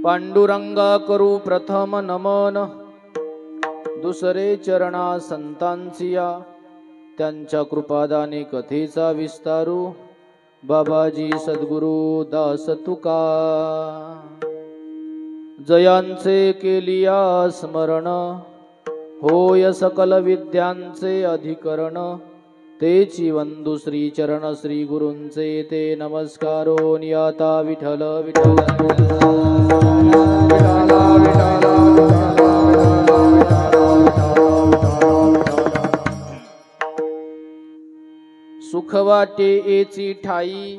पांडुरंगा करू प्रथम नमन, दुसरे चरणा संतांसिया, त्यांच्या कृपादाने कथेचा विस्तारू, बाबाजी सद्गुरु दास तुका. जयांचे केलिया स्मरण, होय सकल विद्यांचे अधिकरण, तेची वंदू श्री चरण श्री गुरूंचे ते नमस्कारो नियाता. विठ्ठल विठ्ठल सुख वाटे एची ठाई,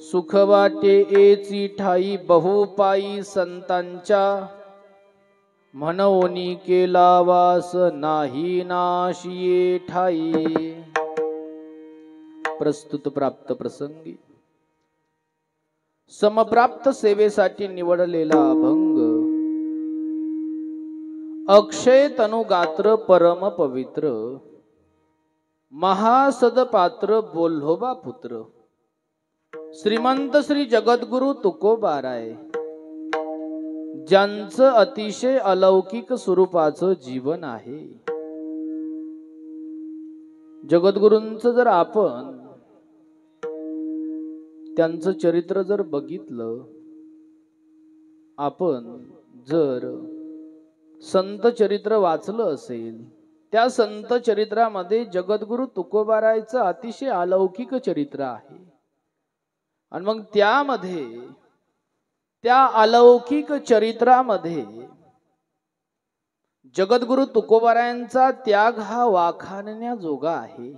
सुख वाटे एची ठाई, बहुपाई संतांच्या, म्हणोनी केला वास नाही नाशिये ठाई. प्रस्तुत प्राप्त प्रसंगी समप्राप्त सेवेसाठी निवडलेला अभंग, अक्षय तनुगात्र परम पवित्र, महासदपात्र बोल्होबा पुत्र, श्रीमंत श्री जगद्गुरु तुकोबाराय, ज्यांचं अतिशय अलौकिक स्वरूपाचं जीवन आहे. जगद्गुरूंचं जर आपण त्यांचं चरित्र जर बघितलं, आपण जर संत चरित्र वाचलं असेल, त्या संत चरित्रामध्ये जगद्गुरु तुकोबारायचं अतिशय अलौकिक चरित्र आहे. आणि मग त्यामध्ये त्या अलौकिक चरित्रामध्ये जगद्गुरु तुकोबारायांचा त्याग हा वाखाणण्याजोगा आहे.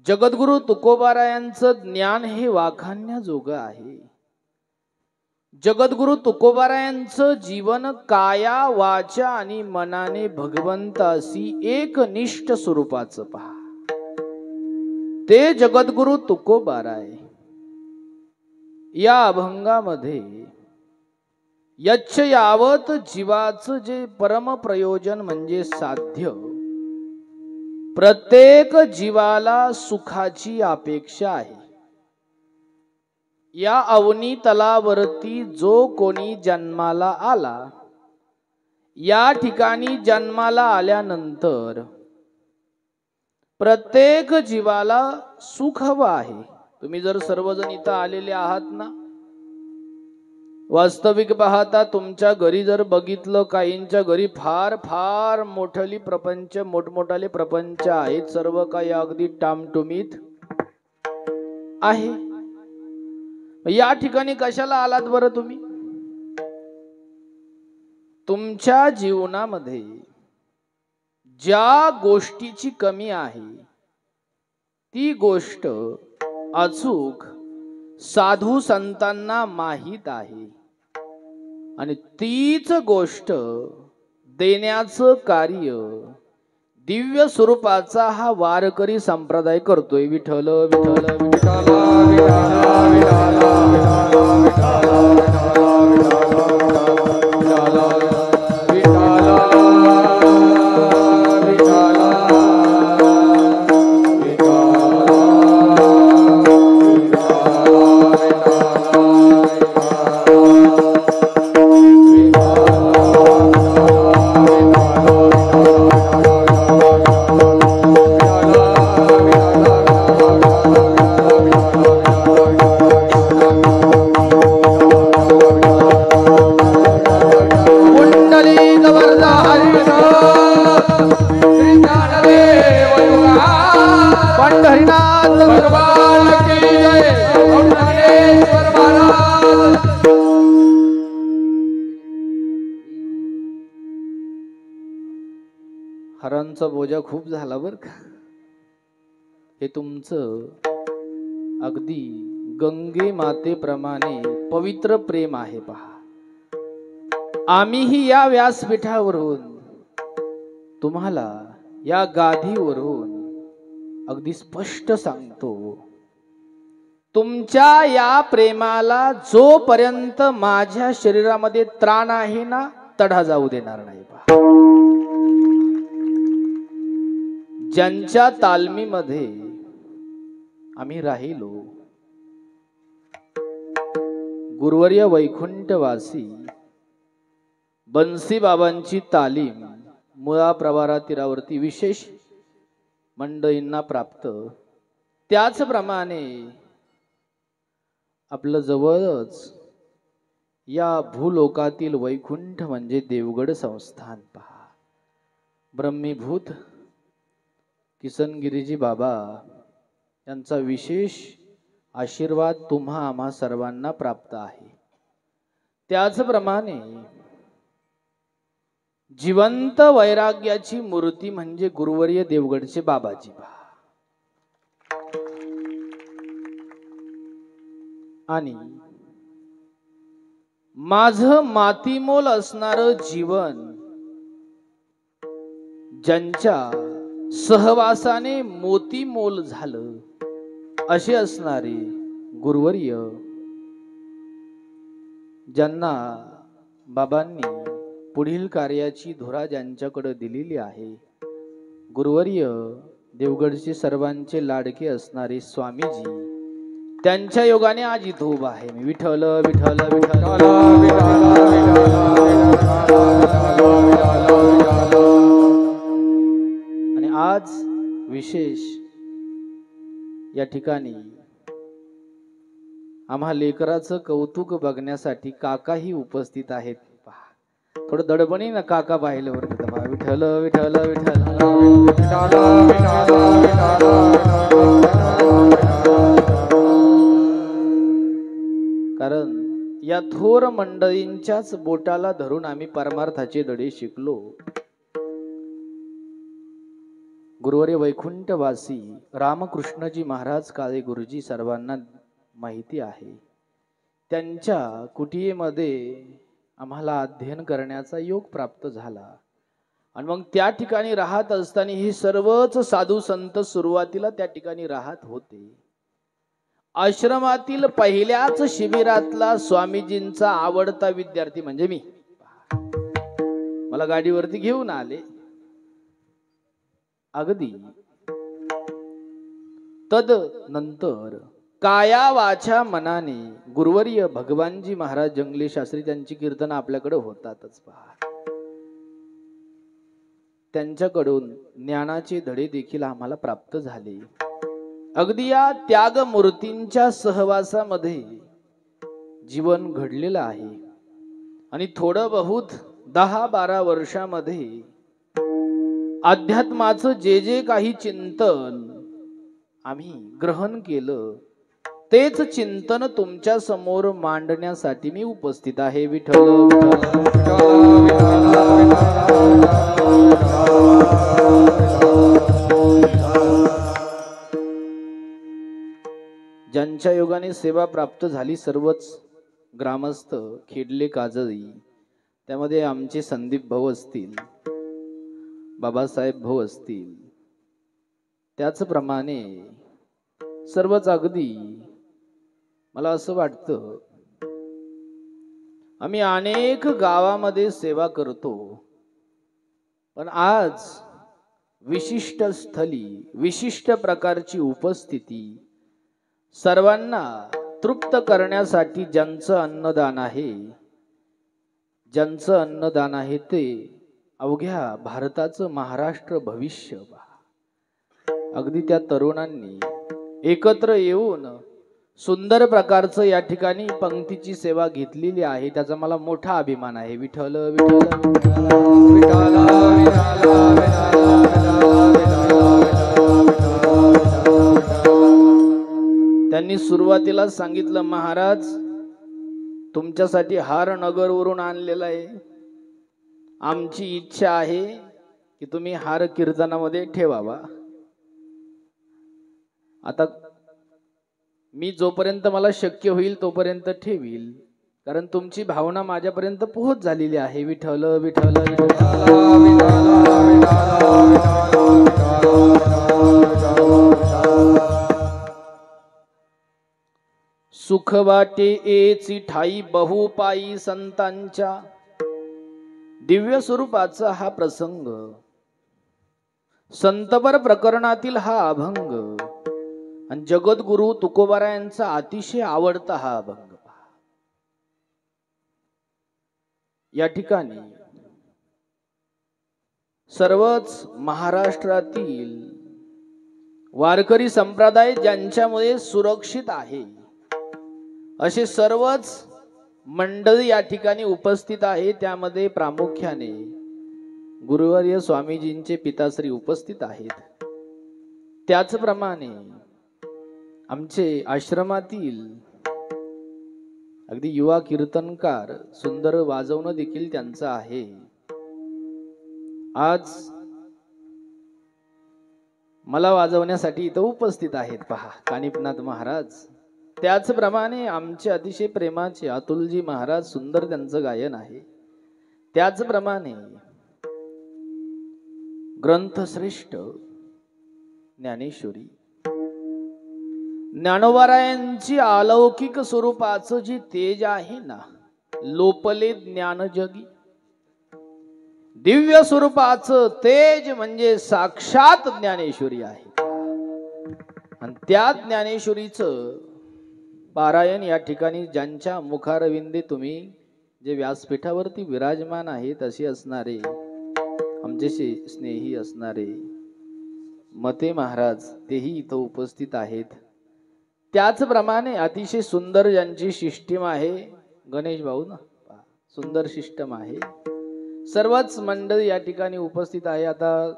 जगद्गुरु तुकोबारायांचं ज्ञान हे वाखाणण्याजोगं आहे. जगद्गुरु तुकोबारायांचं जीवन काया वाचा आणि मनाने भगवंताशी एकनिष्ठ स्वरूपाचं पहा. ते जगद्गुरु तुकोबाराय या अभंगामध्ये यच्छ यावत जीवाचं जे परम प्रयोजन म्हणजे साध्य, प्रत्येक जीवाला सुखाची अपेक्षा आहे. या अवनी तलावरती जो कोणी जन्माला आला, या ठिकाणी जन्माला आल्यानंतर प्रत्येक जीवाला सुख हवं आहे. तुम्ही जर सर्वजण इथं आलेले आहात ना, वास्तविक पाहता तुमच्या घरी जर बघितलं, काहींच्या घरी फार फार मोठली प्रपंच, मोठमोठाले प्रपंच आहेत, सर्व काही अगदी टामटुमीत आहे. या ठिकाणी कशाला आलात बरं तुम्ही? तुमच्या जीवनामध्ये ज्या गोष्टीची कमी आहे, ती गोष्ट अचूक साधू संतांना माहीत आहे. आणि तीच गोष्ट देण्याचं कार्य दिव्य स्वरूपाचा हा वारकरी संप्रदाय करतोय. विठ्ठल विठ्ठल विठ्ठल हरांचा बोजा खूप झाला बर का. हे तुमचं अगदी गंगे मातेप्रमाणे पवित्र प्रेम आहे पहा. आम्हीही या व्यासपीठावरून तुम्हाला या गादीवरून अगदी स्पष्ट सांगतो, तुमच्या या प्रेमाला जोपर्यंत माझ्या शरीरामध्ये त्राण आहे ना, तडा जाऊ देणार नाही पहा. ज्यांच्या तालमीमध्ये आम्ही राहिलो, गुरुवर्य वैकुंठवासी बन्सी बाबांची तालीम मुळा प्रवारा तीरावरती विशेष मंडळींना प्राप्त, त्याचप्रमाणे आपलं जवळच या भूलोकातील वैकुंठ म्हणजे देवगड संस्थान पहा. ब्रह्मीभूत किसनगिरीजी बाबा यांचा विशेष आशीर्वाद तुम्हा आम्हा सर्वांना प्राप्त आहे. त्याचप्रमाणे जिवंत वैराग्याची मूर्ती म्हणजे गुरुवर्य देवगडचे बाबाजी पहा. आणि माझं मातीमोल असणार जीवन ज्यांच्या सहवासाने मोतीमोल झालं असे असणारे गुरुवर्य, ज्यांना बाबांनी पुढील कार्याची धुरा ज्यांच्याकडे दिलेली आहे, गुरुवर्य देवगडचे सर्वांचे लाडके असणारे स्वामीजी, त्यांच्या योगाने आज इथं उभा आहे मी. विठ्ठल विठ्ठल विठ्ठल. आणि आज विशेष या ठिकाणी आम्हा लेकराचं कौतुक बघण्यासाठी काकाही उपस्थित आहेत. थोडं दडपणी ना काका पाहिल्यावर विठ्ठल विठ्ठल विठ्ठल. कारण या थोर मंडळींच्याच बोटाला धरून आम्ही परमार्थाचे धडे शिकलो. गुरुवर्य वैकुंठवासी रामकृष्णजी महाराज काळे गुरुजी सर्वांना माहिती आहे. त्यांच्या कुटियेमध्ये आम्हाला अध्ययन करण्याचा योग प्राप्त झाला. आणि मग त्या ठिकाणी राहत असताना हे सर्वच साधू संत सुरुवातीला त्या ठिकाणी राहत होते. आश्रमातील पहिल्याच शिबिरातला स्वामीजींचा आवडता विद्यार्थी म्हणजे मी. मला गाडीवरती घेऊन आले. अगदी तद नंतर काया वाचा मनाने गुरुवर्य भगवानजी महाराज जंगले शास्त्री त्यांची कीर्तन आपल्याकडे होतातच पहा. त्यांच्याकडून ज्ञानाचे धडे देखील आम्हाला प्राप्त झाले. अगदी या त्याग मूर्तींच्या सहवासामध्ये जीवन घडलेलं आहे. आणि थोडं बहुत 10-12 वर्षामध्ये अध्यात्माचं जे जे काही चिंतन आम्ही ग्रहण केलं, तेच चिंतन तुमच्या समोर मांडण्यासाठी मी उपस्थित आहे. विठ्ठल ज्यांच्या योगाने सेवा प्राप्त झाली सर्वच ग्रामस्थ, खेडले काजळी, त्यामध्ये आमचे संदीप भाऊ असतील, बाबासाहेब भाऊ असतील, त्याचप्रमाणे सर्वच अगदी मला असं वाटतं आम्ही अनेक गावामध्ये सेवा करतो, पण आज विशिष्ट स्थली विशिष्ट प्रकारची उपस्थिती सर्वांना तृप्त करण्यासाठी ज्यांचं अन्नदान आहे ते अवघ्या भारताचं महाराष्ट्र भविष्य. अगदी त्या तरुणांनी एकत्र येऊन सुंदर प्रकारचं या ठिकाणी पंक्तीची सेवा घेतलेली आहे. त्याचा मला मोठा अभिमान आहे. विठ्ठल विठ्ठल त्यांनी सुरुवातीला सांगितलं, महाराज तुमच्यासाठी हार नगरवरून आणलेला आहे. आमची इच्छा आहे की तुम्ही हार कीर्तनामध्ये ठेवावा. आता मी जोपर्यंत मला शक्य होईल तोपर्यंत ठेवील, कारण तुमची भावना माझ्यापर्यंत पोहोच झालेली आहे. विठ्ठल विठ्ठल सुख वाटे एची ठाई बहुपाई संतांच्या दिव्य स्वरूपाचा हा प्रसंग, संतपर प्रकरणातील हा अभंग आणि जगद्गुरु तुकोबारायांचा अतिशय आवडता हा अभंग. या ठिकाणी सर्वच महाराष्ट्रातील वारकरी संप्रदाय ज्यांच्यामुळे सुरक्षित आहे असे सर्वच मंडळी या ठिकाणी उपस्थित आहे. त्यामध्ये प्रामुख्याने गुरुवर्य स्वामीजींचे पिताश्री उपस्थित आहेत. त्याचप्रमाणे आमचे आश्रमातील अगदी युवा कीर्तनकार सुंदर वाजवणं देखील त्यांचं आहे. आज मला वाजवण्यासाठी इथं उपस्थित आहेत पहा कानिपनाथ महाराज. त्याचप्रमाणे आमचे अतिशय प्रेमाचे अतुलजी महाराज, सुंदर त्यांचं गायन आहे. त्याचप्रमाणे ग्रंथश्रेष्ठ ज्ञानेश्वरी ज्ञानोबारायांची अलौकिक स्वरूपाचं जे तेज आहे ना, लोपले ज्ञान जगी, दिव्य स्वरूपाचं तेज म्हणजे साक्षात ज्ञानेश्वरी आहे. आणि त्या ज्ञानेश्वरीचं पारायण या ठिकाणी ज्यांच्या मुखारविंदे तुम्ही जे व्यासपीठावरती विराजमान आहेत असे असणारे आमच्याशी स्नेही असणारे मते महाराज तेही इथं उपस्थित आहेत. त्याचप्रमाणे अतिशय सुंदर ज्यांची सिस्टीम आहे, गणेश भाऊ ना, सुंदर सिस्टम आहे. सर्वच मंडळ या ठिकाणी उपस्थित आहे. आता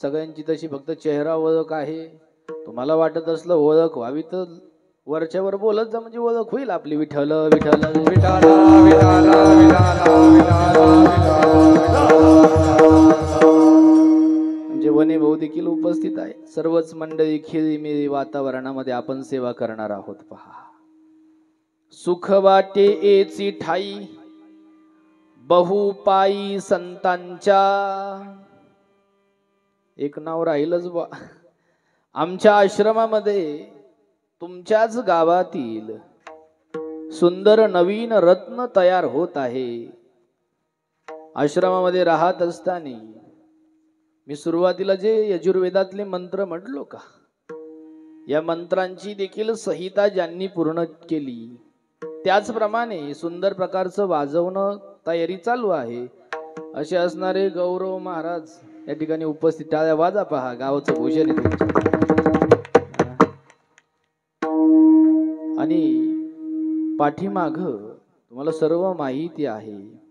सगळ्यांची तशी फक्त चेहरा ओळख आहे. तुम्हाला वाटत असलं ओळख व्हावी तर वरच्यावर बोलत जा, म्हणजे ओळख होईल आपली. विठ्ठल विठ्ठल विठ्ठल म्हणजे वने भाऊ देखील उपस्थित आहे. सर्वच मंडळी खेळीमेळी वातावरणामध्ये आपण सेवा करणार आहोत. पहा, सुख वाटे एची ठाई बहुपाई संतांच्या. एक नाव राहीलच बा. आमच्या आश्रमामध्ये तुमच्याच गावातील सुंदर नवीन रत्न तयार होत आहे. आश्रमामध्ये राहत असताना मी सुरुवातीला जे यजुर्वेदातले मंत्र म्हटलो का, या मंत्रांची देखील संहिता ज्यांनी पूर्ण केली, त्याचप्रमाणे सुंदर प्रकारचं वाजवणं तयारी चालू आहे असे असणारे गौरव महाराज या ठिकाणी उपस्थित. टाळ्या वाजा पहा, गावाचं भूषण आहे तुमचं. आणि पाठीमाग तुम्हाला सर्व माहिती आहे.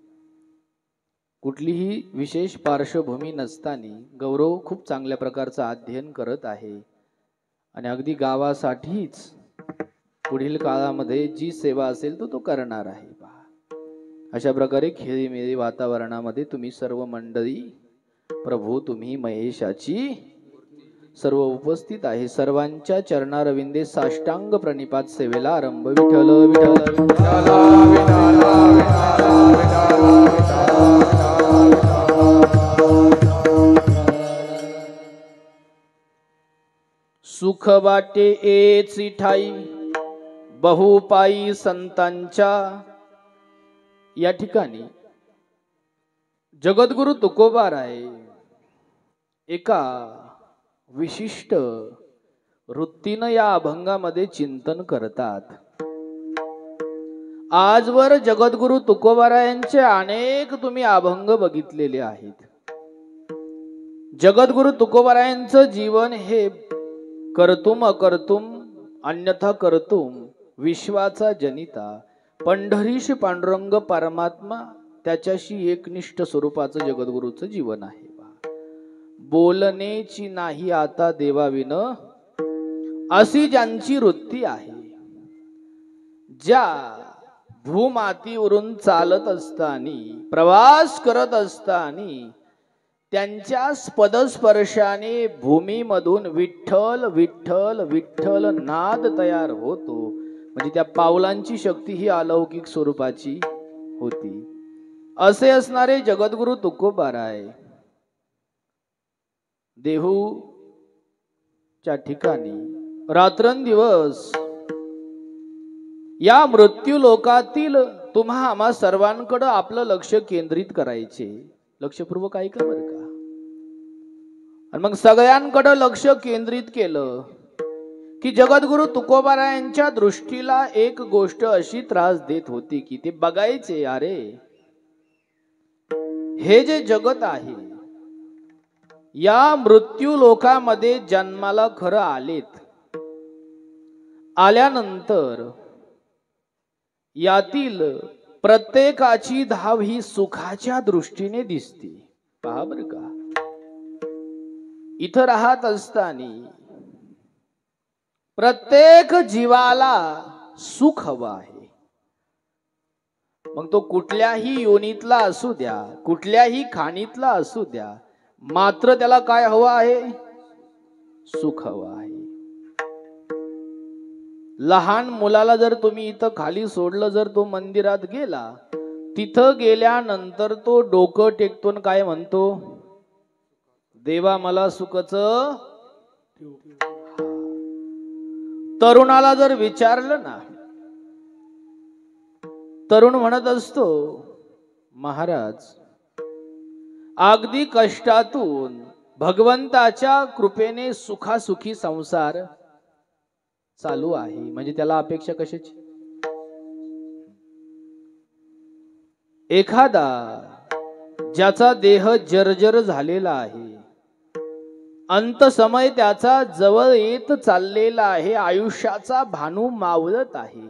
कुठलीही विशेष पार्श्वभूमी नसताना गौरव खूप चांगल्या प्रकारचं अध्ययन करत आहे आणि अगदी गावासाठीच पुढील काळामध्ये जी सेवा असेल तो करणार आहे. अशा प्रकारे खेळीमेळी वातावरणामध्ये तुम्ही सर्व मंडळी, प्रभू तुम्ही महेशाची सर्व उपस्थित आहे. सर्वांच्या चरणारविंदे साष्टांग प्रणिपात सेवेला आरंभ. विठ्ठल विठ्ठल सुख वाटे एची ठाई बहुपाई संतांच्या. या ठिकाणी जगद्गुरु तुकोबाराय एका विशिष्ट वृत्तीनं या अभंगामध्ये चिंतन करतात. आजवर जगद्गुरु तुकोबारायांचे अनेक तुम्ही अभंग बघितलेले आहेत. जगद्गुरु तुकोबारायांचं जीवन हे कर्तुम अकर्तुम अन्यथा कर्तुम विश्वाचा जनिता पंढरीश पांडुरंग परमात्मा त्याच्याशी एकनिष्ठ स्वरूपाचं जगद्गुरूचं जीवन आहे. बोलणेची नाही आता देवाविन अशी ज्यांची वृत्ती आहे, ज्या भूमातीवरून चालत असताना प्रवास करत असताना त्यांच्या पदस्पर्शाने भूमीमधून विठ्ठल विठ्ठल विठ्ठल नाद तयार होतो. म्हणजे त्या पावलांची शक्ती ही अलौकिक स्वरूपाची होती. असे असणारे जगद्गुरु तुकोबाराय देहूच्या ठिकाणी रात्रंदिवस या मृत्यू लोकातील तुम्हा आम्हा सर्वांकडे आपलं लक्ष केंद्रित करायचे. लक्षपूर्वक ऐका बरं का. आणि मग सगळ्यांकडे लक्ष केंद्रित केलं की जगद्गुरु तुकोबारायांच्या दृष्टीला एक गोष्ट अशी त्रास देत होती की ते बघायचे, अरे हे जे जगत आहे, या मृत्यू लोकामध्ये जन्माला खरं आलेत. आल्यानंतर यातील प्रत्येकाची धाव ही सुखाच्या दृष्टीने दिसते. पहा बर का, इथं राहत असताना प्रत्येक जीवाला सुख हवं आहे. मग तो कुठल्याही योनीतला असू द्या, कुठल्याही खाणीतला असू द्या, मात्र त्याला काय हवं आहे? सुख हवं आहे. लहान मुलाला जर तुम्ही इथं खाली सोडलं, जर तो मंदिरात गेला, तिथं गेल्यानंतर तो डोकं टेकतो आणि काय म्हणतो? देवा मला सुखच. तरुणाला जर विचारलं ना, तरुण म्हणत असतो, महाराज अगदी कष्टातून भगवंताच्या कृपेने सुखासुखी संसार चालू आहे. म्हणजे त्याला अपेक्षा कशाची? एखादा ज्याचा देह जर्जर झालेला आहे, अंत समय त्याचा जवळ येत चाललेला आहे, आयुष्याचा भानू मावळत आहे,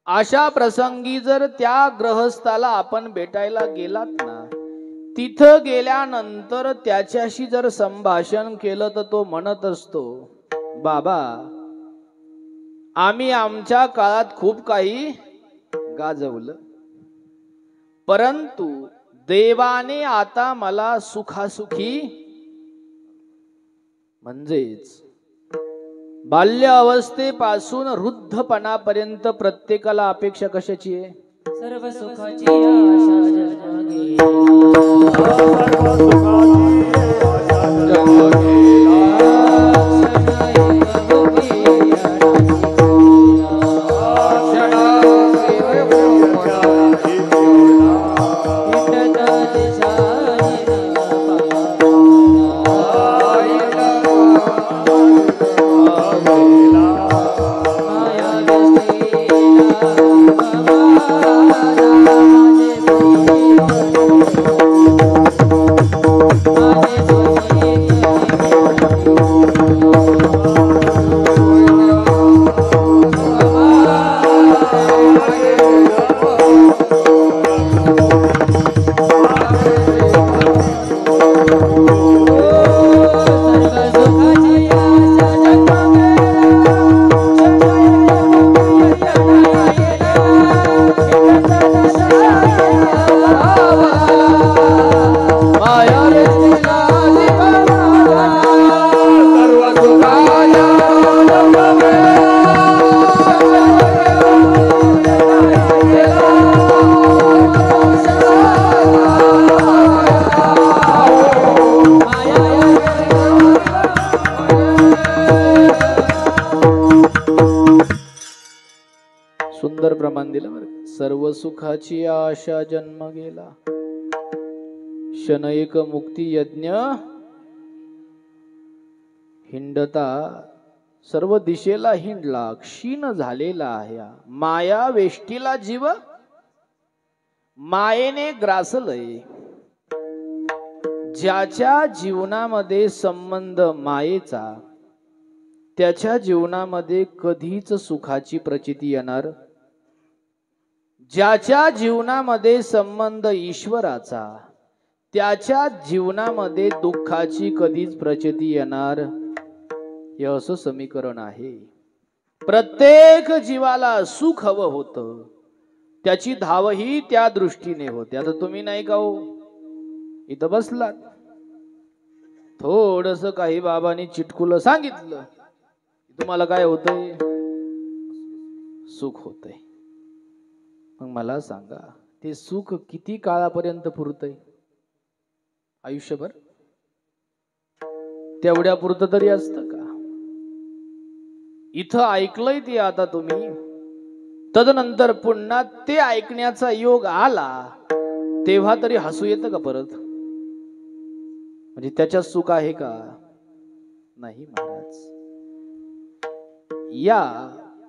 अशा प्रसंगी जर त्या ग्रहस्थाला आपण भेटायला गेलात ना, तिथं गेल्यानंतर त्याच्याशी जर संभाषण केलं तर तो म्हणत असतो, बाबा आम्ही आमच्या काळात खूप काही गाजवलं, परंतु देवाने आता मला सुखासुखी, म्हणजेच बाल्य अवस्थेपासून वृद्धपणापर्यंत प्रत्येकाला अपेक्षा कशाची आहे? सर्व सुखाची सर्व सुखाची आशा जन्म गेला, शनैक मुक्ती यज्ञ हिंडता सर्व दिशेला हिंडला, क्षीण झालेला आहे. माया वेष्टीला जीव मायेने ग्रासलय. ज्याच्या जीवनामध्ये संबंध मायेचा, त्याच्या जीवनामध्ये कधीच सुखाची प्रचिती येणार. ज्याच्या जीवनामध्ये संबंध ईश्वराचा, त्याच्या जीवनामध्ये दुःखाची कधीच प्रचिती येणार. हे असं समीकरण आहे. प्रत्येक जीवाला सुख हवं होतं, त्याची धाव ही त्या दृष्टीने होते. आता तुम्ही नाही का हो इथं बसलात, थोडस काही बाबांनी चिटकुलं सांगितलं, तुम्हाला काय होतंय? सुख होतंय. मग मला सांगा, ते सुख किती काळापर्यंत पुरतंय? आयुष्यभर? तेवढ्या पुरतं तरी असतं का? इथं ऐकलंय ते आता तुम्ही, तदनंतर पुन्हा ते ऐकण्याचा योग आला तेव्हा तरी हसू येतं का परत? म्हणजे त्याच्यात सुख आहे का? नाही महाराज. या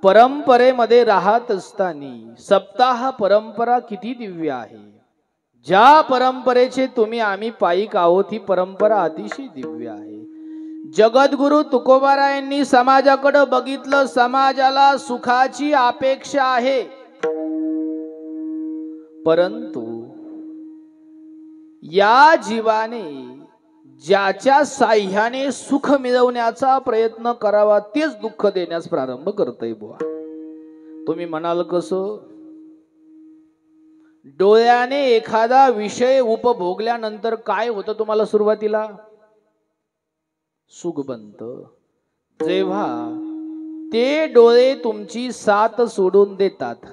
परंपरेमध्ये राहत असताना सप्ताह परंपरा किती दिव्य आहे. ज्या परंपरेचे तुम्ही आम्ही पायिक आहोत ही परंपरा अतिशय दिव्य आहे. जगद्गुरु तुकोबारायांनी समाजाकडे बघितलं. समाजाला सुखाची अपेक्षा आहे, परंतु या जीवाने ज्याच्या साह्याने सुख मिळवण्याचा प्रयत्न करावा तेच दुःख देण्यास प्रारंभ करतय बुवा. तुम्ही म्हणाल कसं? डोळ्याने एखादा विषय उपभोगल्यानंतर काय होतं तुम्हाला सुरुवातीला? सुख बनतं. जेव्हा ते डोळे तुमची साथ सोडून देतात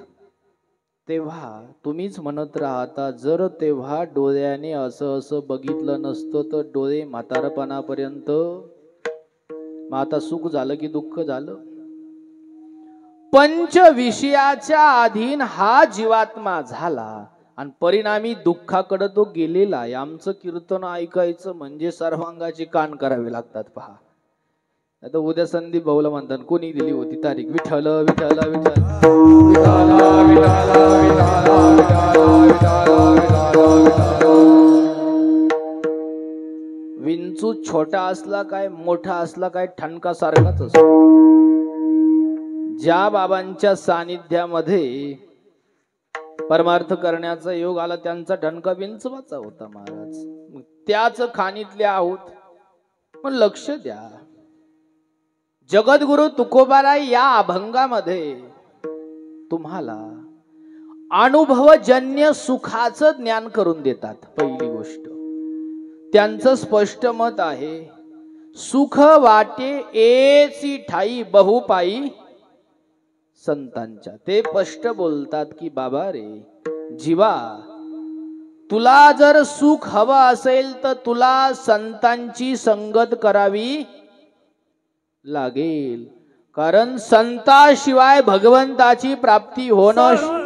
तेव्हा तुम्हीच म्हणत राहता, जर तेव्हा डोळ्याने असं असं बघितलं नसतं तर डोळे म्हातारपणापर्यंत. मग आता सुख झालं की दुःख झालं? पंच विषयाच्या अधीन हा जीवात्मा झाला आणि परिणामी दुःखाकडे तो गेलेला आहे. आमचं कीर्तन ऐकायचं म्हणजे सर्वांगाचे कान करावे लागतात. पहा, आता उद्या संदीप भाऊला म्हणतात, कोणी दिली होती तारीख? विठ्ठल विठ्ठल विठ्ठल विंचू छोटा असला काय मोठा असला काय ठणका सारखाच असतो. ज्या बाबांच्या सानिध्यामध्ये परमार्थ करण्याचा योग आला त्यांचा ठणका विंचवाचा होता महाराज. त्याच खाणीतले आहोत, पण लक्ष द्या. जगद्गुरु तुकोबाराय या अभंगामध्ये तुम्हाला अनुभवजन्य सुखाचं ज्ञान करून देतात. पहिली गोष्ट त्यांचं स्पष्ट मत आहे, सुख वाटे एसी ठाई बहुपाई संतांच्या. ते स्पष्ट बोलतात की बाबा रे जीवा, तुला जर सुख हवं असेल तर तुला संतांची संगत करावी लागेल, कारण संताशिवाय भगवंताची प्राप्ती होणं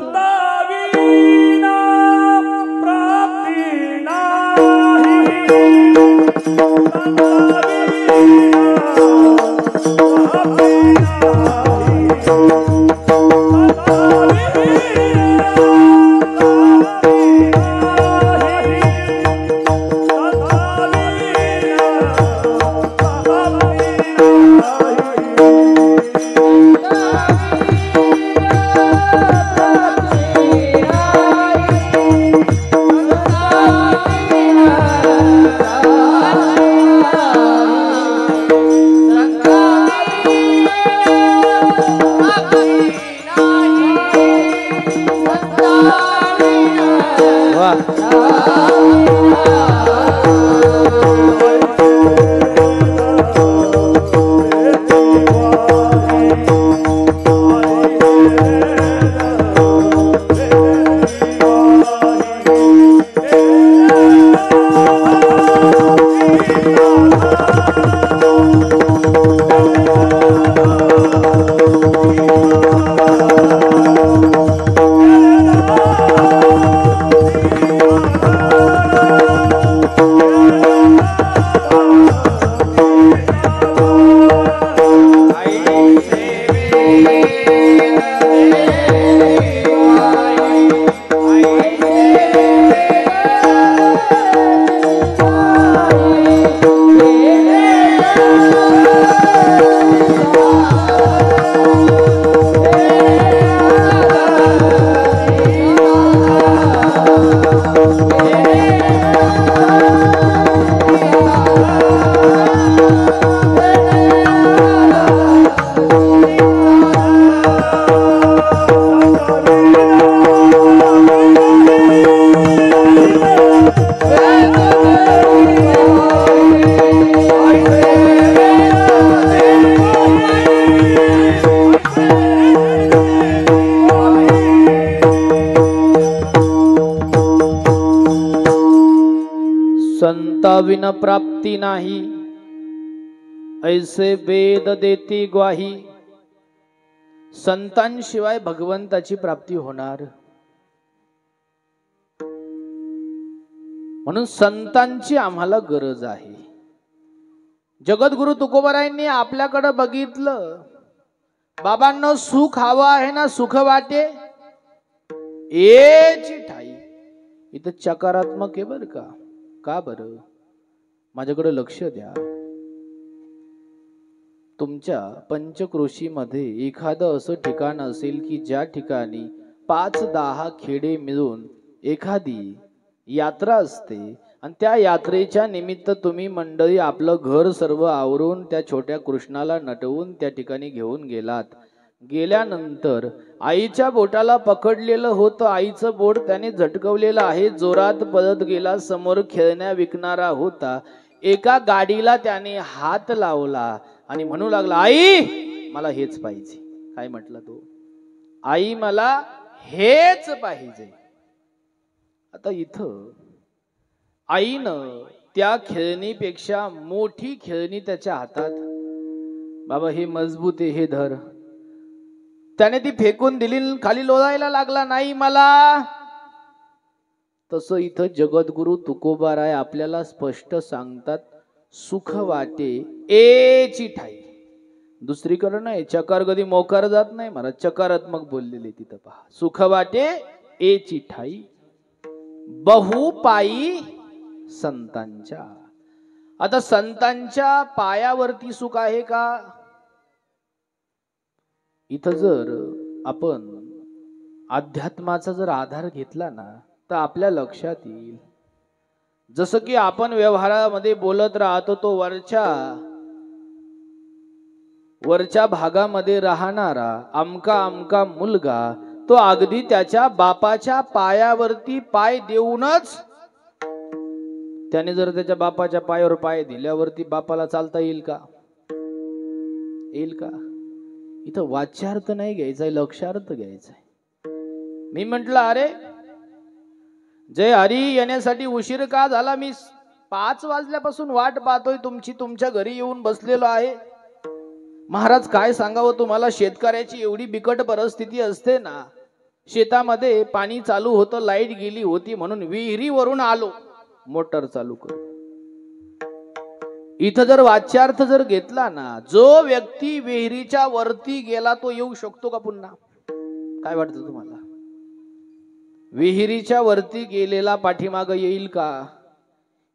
विन प्राप्ती नाही, ऐसे वेद देती ग्वाही. संतांशिवाय भगवंताची प्राप्ती होणार, म्हणून संतांची आम्हाला गरज आहे. जगद्गुरु तुकोबारायांनी आपल्याकडे बघितलं, बाबांना सुख हवं आहे ना, सुख वाटे एची ठाई. इथं चकारात्मक आहे बर का. का बरं? माझ्याकडे लक्ष द्या. तुमच्या पंचक्रोशीमध्ये एखादं असं ठिकाण असेल की ज्या ठिकाणी 5-10 खेडे मिळून एखादी यात्रा असते आणि त्या यात्रेच्या निमित्त तुम्ही मंडळी आपलं घर सर्व आवरून त्या छोट्या कृष्णाला नटवून त्या ठिकाणी घेऊन गेलात. गेल्यानंतर आईच्या बोटाला पकडलेलं होतं, आईचं बोट त्याने झटकवलेलं आहे, जोरात पळत गेला. समोर खेळण्या विकणारा होता, एका गाडीला त्याने हात लावला आणि म्हणू लागला, आई मला हेच पाहिजे. काय म्हटला तो? आई मला हेच पाहिजे. आता इथं आईनं त्या खेळणीपेक्षा मोठी खेळणी त्याच्या हातात, बाबा हे मजबूत आहे, हे धर. त्याने ती फेकून दिली, खाली लोळायला लागला, नाही मला. तसं इथं जगद्गुरु तुकोबाराय आपल्याला स्पष्ट सांगतात, सुख वाटे एची ठाई. दुसरीकडे नाही, चकार कधी मोकार जात नाही महाराज, चकारात्मक बोललेले तिथं पहा. सुख वाटे एची ठाई, बहुपायी संतांच्या. आता संतांच्या पायावरती सुख आहे का? इथं जर आपण अध्यात्माचा जर आधार घेतला ना तर आपल्या लक्षात येईल. जसं की आपण व्यवहारामध्ये बोलत राहतो, तो वरच्या भागामध्ये राहणारा अमका अमका मुलगा, तो अगदी त्याच्या बापाच्या पायावरती पाय देऊनच, त्याने जर त्याच्या बापाच्या पायावर पाय दिल्यावरती बापाला चालता येईल का? येईल का? इथं वाच्यार्थ नाही घ्यायचाय, लक्षार्थ घ्यायचाय. मी म्हंटल, अरे जय हरी येण्यासाठी उशीर का झाला? मी 5 वाजल्यापासून वाट पाहतोय तुमची, तुमच्या घरी येऊन बसलेलो आहे. महाराज काय सांगावं तुम्हाला, शेतकऱ्याची एवढी बिकट परिस्थिती असते ना. शेतामध्ये पाणी चालू होतं, लाईट गेली होती म्हणून विहिरीवरून आलो मोटर चालू करून. इथं जर वाच्यार्थ जर घेतला ना, जो व्यक्ती विहिरीच्या वरती गेला तो येऊ शकतो का पुन्हा? काय वाटतं तुम्हाला? विहिरीच्या वरती गेलेला पाठीमाग येईल का?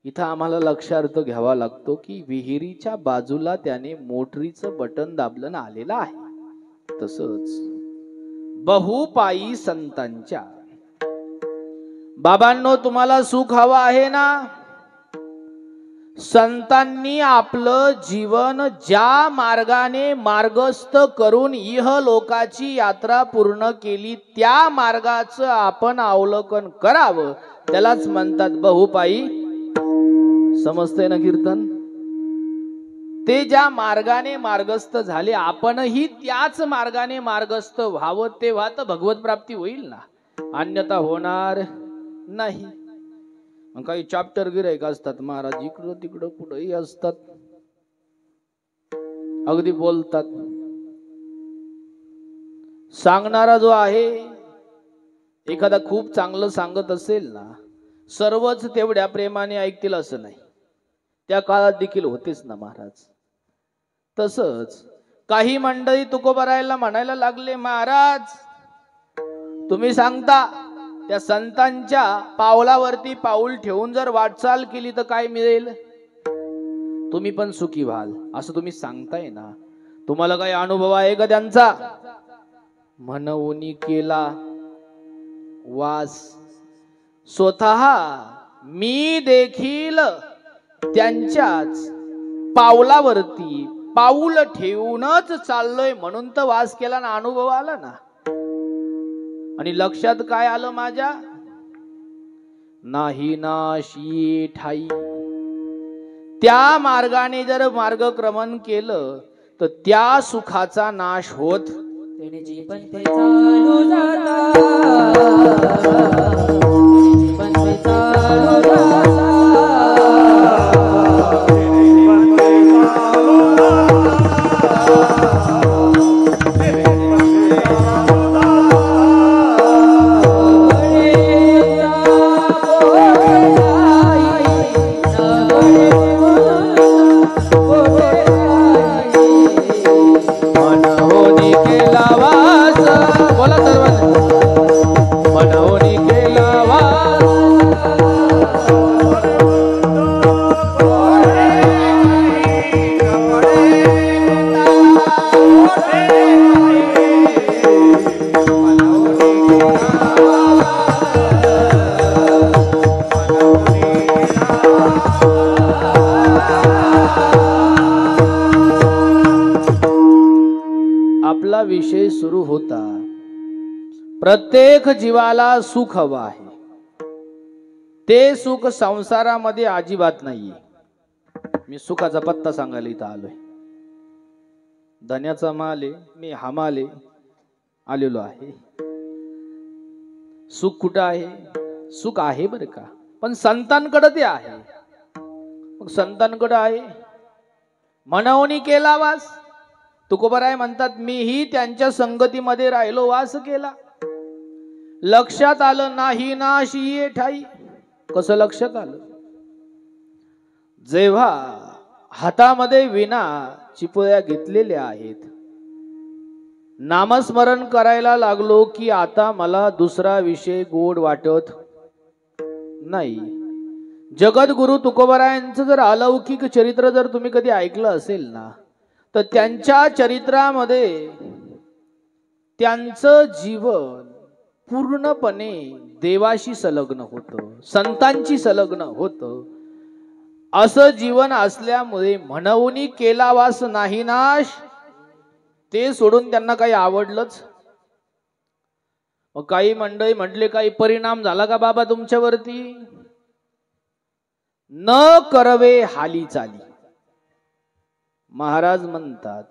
इथं आम्हाला लक्षार्थ घ्यावा लागतो की विहिरीच्या बाजूला त्याने मोटरीचं बटन दाबलं आलेलं आहे. तसंच बहुपायी संतांच्या. बाबांनो, तुम्हाला सुख हवं आहे ना? संतांनी आपलं जीवन ज्या मार्गाने मार्गस्थ करून इहलोकाची यात्रा पूर्ण केली, त्या मार्गाचं आपण अवलोकन करावं, त्यालाच म्हणतात बहुपायी. समजतंय ना कीर्तन? ते ज्या मार्गाने मार्गस्थ झाले, आपणही त्याच मार्गाने मार्गस्थ व्हावं, तेव्हा तर भगवत प्राप्ती होईल ना, अन्यथा होणार नाही. काही चॅप्टर गिरायक असतात महाराज, इकडं तिकडं कुठंही असतात, अगदी बोलतात. सांगणारा जो आहे, एखादा खूप चांगलं सांगत असेल ना, सर्वच तेवढ्या प्रेमाने ऐकतील असं नाही. त्या काळात देखील होतेच ना महाराज. तसंच काही मंडळी तुकोबारायला म्हणायला लागले, महाराज तुम्ही सांगता त्या संतांच्या पावलावरती पाऊल ठेवून जर वाटचाल केली तर काय मिळेल? तुम्ही पण सुखी व्हाल असं तुम्ही सांगताय ना. तुम्हाला काही अनुभव आहे का त्यांचा? म्हणून केला वास स्वतः मी देखील त्यांच्याच पावलावरती पाऊल ठेवूनच चाललोय म्हणून तर वास केला ना, अनुभव आला ना. आणि लक्षात काय आलं माझ्या? नाही नाशी ठाई. त्या मार्गाने जर मार्गक्रमण केलं तर त्या सुखाचा नाश होत मनहोनी प्रत्येक जीवाला सुख हवं आहे. ते सुख संसारामध्ये अजिबात नाहीये. मी सुखाचा पत्ता सांगायला इथं आलोय. धन्याचा माल आहे, मी हमाले आलेलो आहे. सुख कुठं आहे? सुख आहे बरं का, पण संतांकडे ते आहे. मग संतांकडे आहे, मनावणी केला वास. तुकोबाराय म्हणतात, मीही त्यांच्या संगतीमध्ये राहिलो, वास केला. लक्षात आलं नाही नाशी ये ठाई. कसं लक्षात आलं? जेव्हा हातामध्ये विना चिपळ्या घेतलेल्या आहेत, नामस्मरण करायला लागलो की आता मला दुसरा विषय गोड वाटत नाही. जगद्गुरु तुकोबारायांचं जर अलौकिक चरित्र जर तुम्ही कधी ऐकलं असेल ना, तर त्यांच्या चरित्रामध्ये त्यांचं जीवन पूर्णपणे देवाशी संलग्न होतं, संतांची संलग्न होतं. असं जीवन असल्यामुळे म्हणवणी केला वास नाही नाश, ते सोडून त्यांना काही आवडलंच. मग काही मंडळी म्हटले, काही परिणाम झाला का बाबा तुमच्यावरती? न करवे हाली चाली. महाराज म्हणतात,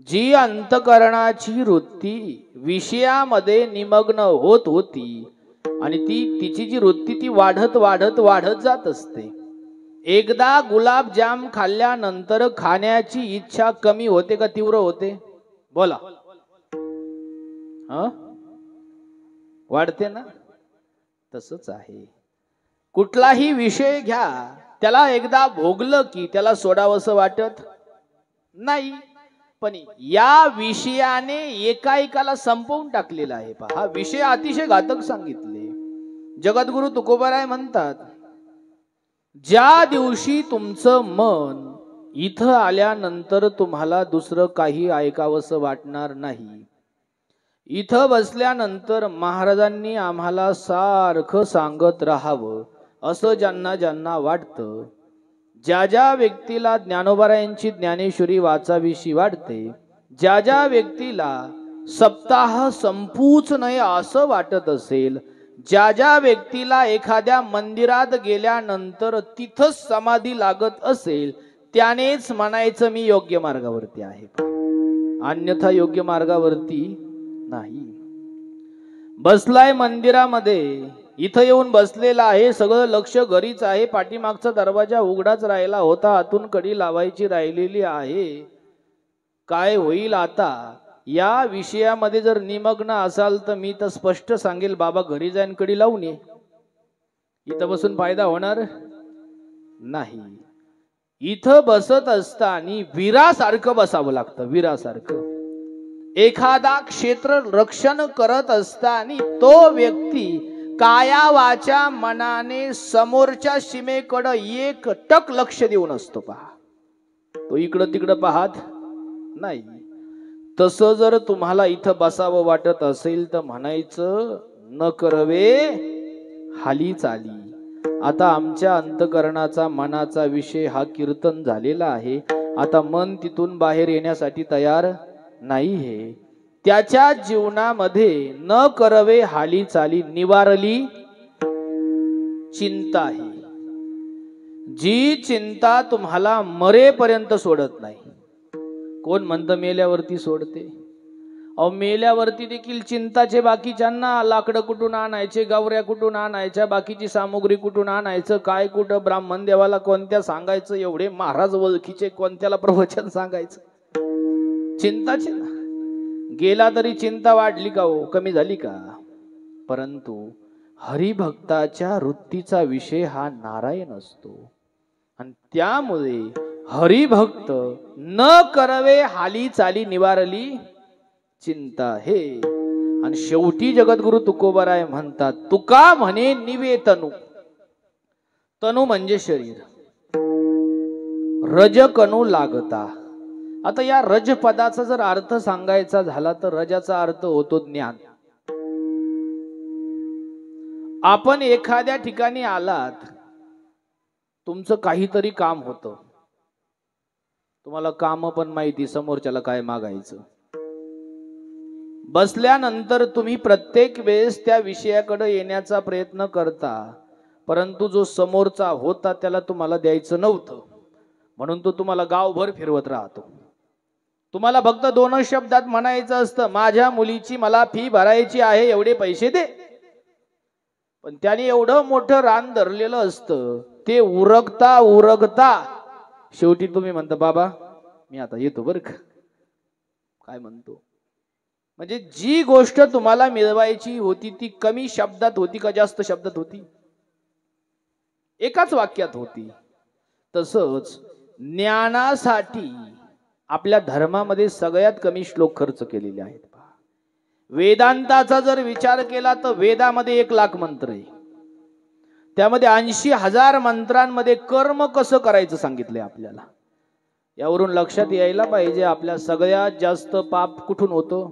जी अंतकरणाची वृत्ती विषयामध्ये निमग्न होत होती आणि तिची जी वृत्ती ती वाढत वाढत वाढत जात असते. एकदा गुलाबजाम खाल्ल्यानंतर खाण्याची इच्छा कमी होते का तीव्र होते? बोला. वाढते ना. तसंच आहे, कुठलाही विषय घ्या, त्याला एकदा भोगलं की त्याला सोडावंसं वाटत नाही. पण या विषयाने एकाएकाला संपवून टाकलेला आहे. हा विषय अतिशय घातक सांगितले. जगद्गुरु तुकोबाराय म्हणतात, ज्या दिवशी तुमचं मन इथं आल्यानंतर तुम्हाला दुसरं काही ऐकावंसं वाटणार नाही. इथं बसल्यानंतर महाराजांनी आम्हाला सारखं सांगत राहावं असं ज्यांना ज्यांना वाटतं, ज्या ज्या व्यक्तीला ज्ञानोबारायांची ज्ञानेश्वरी वाचावीशी वाटते, ज्या ज्या व्यक्तीला सप्ताह संपूच नये असं वाटत असेल, ज्या ज्या व्यक्तीला एखाद्या मंदिरात गेल्यानंतर तिथंच समाधी लागत असेल, त्यानेच म्हणायचं मी योग्य मार्गावरती आहे, अन्यथा योग्य मार्गावरती नाही. बसलाय मंदिरामध्ये, इथं येऊन बसलेला आहे, सगळं लक्ष घरीच आहे, पाठीमागचा दरवाजा उघडाच राहिला होता, आतून कडी लावायची राहिलेली आहे. काय होईल आता? या विषयामध्ये जर निमग्न असाल तर मी तर स्पष्ट सांगेल, बाबा घरी जाईन कडी लावून ये. इथं बसून फायदा होणार नाही. इथं बसत असताना वीरासारखं बसावं लागतं, वीरासारखं. एखादा क्षेत्र रक्षण करत असताना तो व्यक्ती काया वाचा मनाने समोरच्या सीमेकडे एक टक लक्ष देऊन असतो. पहा, तो इकडं तिकडं पाहत नाही. तसं जर तुम्हाला इथं बसावं वाटत असेल तर म्हणायचं, न करवे हाली चाली. आता आमच्या अंतकरणाचा मनाचा विषय हा कीर्तन झालेला आहे. आता मन तिथून बाहेर येण्यासाठी तयार नाही आहे. त्याच्या जीवनामध्ये न करवे हाली चाली निवारली चिंता आहे. जी चिंता तुम्हाला मरेपर्यंत सोडत नाही. कोण म्हणतं मेल्यावरती सोडते? अहो, मेल्यावरती देखील चिंताचे बाकीच्यांना. लाकडं कुठून आणायचे, गावऱ्या कुठून आणायच्या, बाकीची सामुग्री कुठून आणायचं, काय कुठं ब्राह्मण देवाला कोणत्या सांगायचं, एवढे महाराज ओळखीचे कोणत्याला प्रवचन सांगायचं. चिंताचे ना. गेला तरी चिंता वाढली का हो, कमी झाली का? परंतु हरिभक्ताच्या वृत्तीचा विषय हा नारायण असतो आणि त्यामुळे हरिभक्त न करवे हाली चाली निवारली चिंता हे. आणि शेवटी जगद्गुरु तुकोबाराय म्हणतात, तुका म्हणे निवे तनु. तनु म्हणजे शरीर, रज कनु लागता. आता या रज पदाचा जर अर्थ सांगायचा झाला तर रजाचा अर्थ होतो ज्ञान. आपण एखाद्या ठिकाणी आलात, तुमचं काहीतरी काम होतं, तुम्हाला काम पण माहिती समोरच्याला काय मागायचं. बसल्यानंतर तुम्ही प्रत्येक वेळेस त्या विषयाकडे येण्याचा प्रयत्न करता, परंतु जो समोरचा होता त्याला तुम्हाला द्यायचं नव्हतं, म्हणून तो तुम्हाला गावभर फिरवत राहतो. तुम्हाला फक्त 2 शब्दात म्हणायचं असतं, माझ्या मुलीची मला फी भरायची आहे, एवढे पैसे दे. पण त्याने एवढं मोठं रान धरलेलं असतं, ते उरकता उरकता शेवटी तुम्ही म्हणता, बाबा मी आता येतो बरं का. काय म्हणतो? म्हणजे जी गोष्ट तुम्हाला मिळवायची होती ती कमी शब्दात होती का जास्त शब्दात होती? एकाच वाक्यात होती. तसंच ज्ञानासाठी आपल्या धर्मामध्ये सगळ्यात कमी श्लोक खर्च केलेले आहेत. वेदांताचा जर विचार केला तर वेदामध्ये 1,00,000 मंत्र आहे. त्यामध्ये 80,000 मंत्रांमध्ये कर्म कसं करायचं सांगितलंय आपल्याला. यावरून लक्षात यायला पाहिजे आपल्या सगळ्यात जास्त पाप कुठून होतो?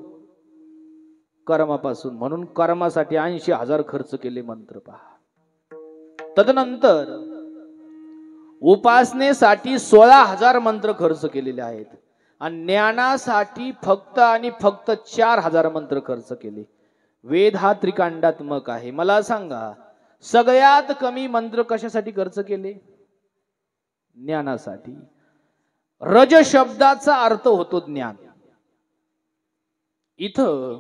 कर्मापासून. म्हणून कर्मासाठी 80,000 खर्च केले मंत्र पहा. तदनंतर उपासनेसाठी 16,000 मंत्र खर्च केलेले आहेत आणि ज्ञानासाठी फक्त आणि फक्त 4,000 मंत्र खर्च केले. वेद हा त्रिकांडात्मक आहे. मला सांगा, सगळ्यात कमी मंत्र कशासाठी खर्च केले? ज्ञानासाठी. रज शब्दाचा अर्थ होतो ज्ञान. इथं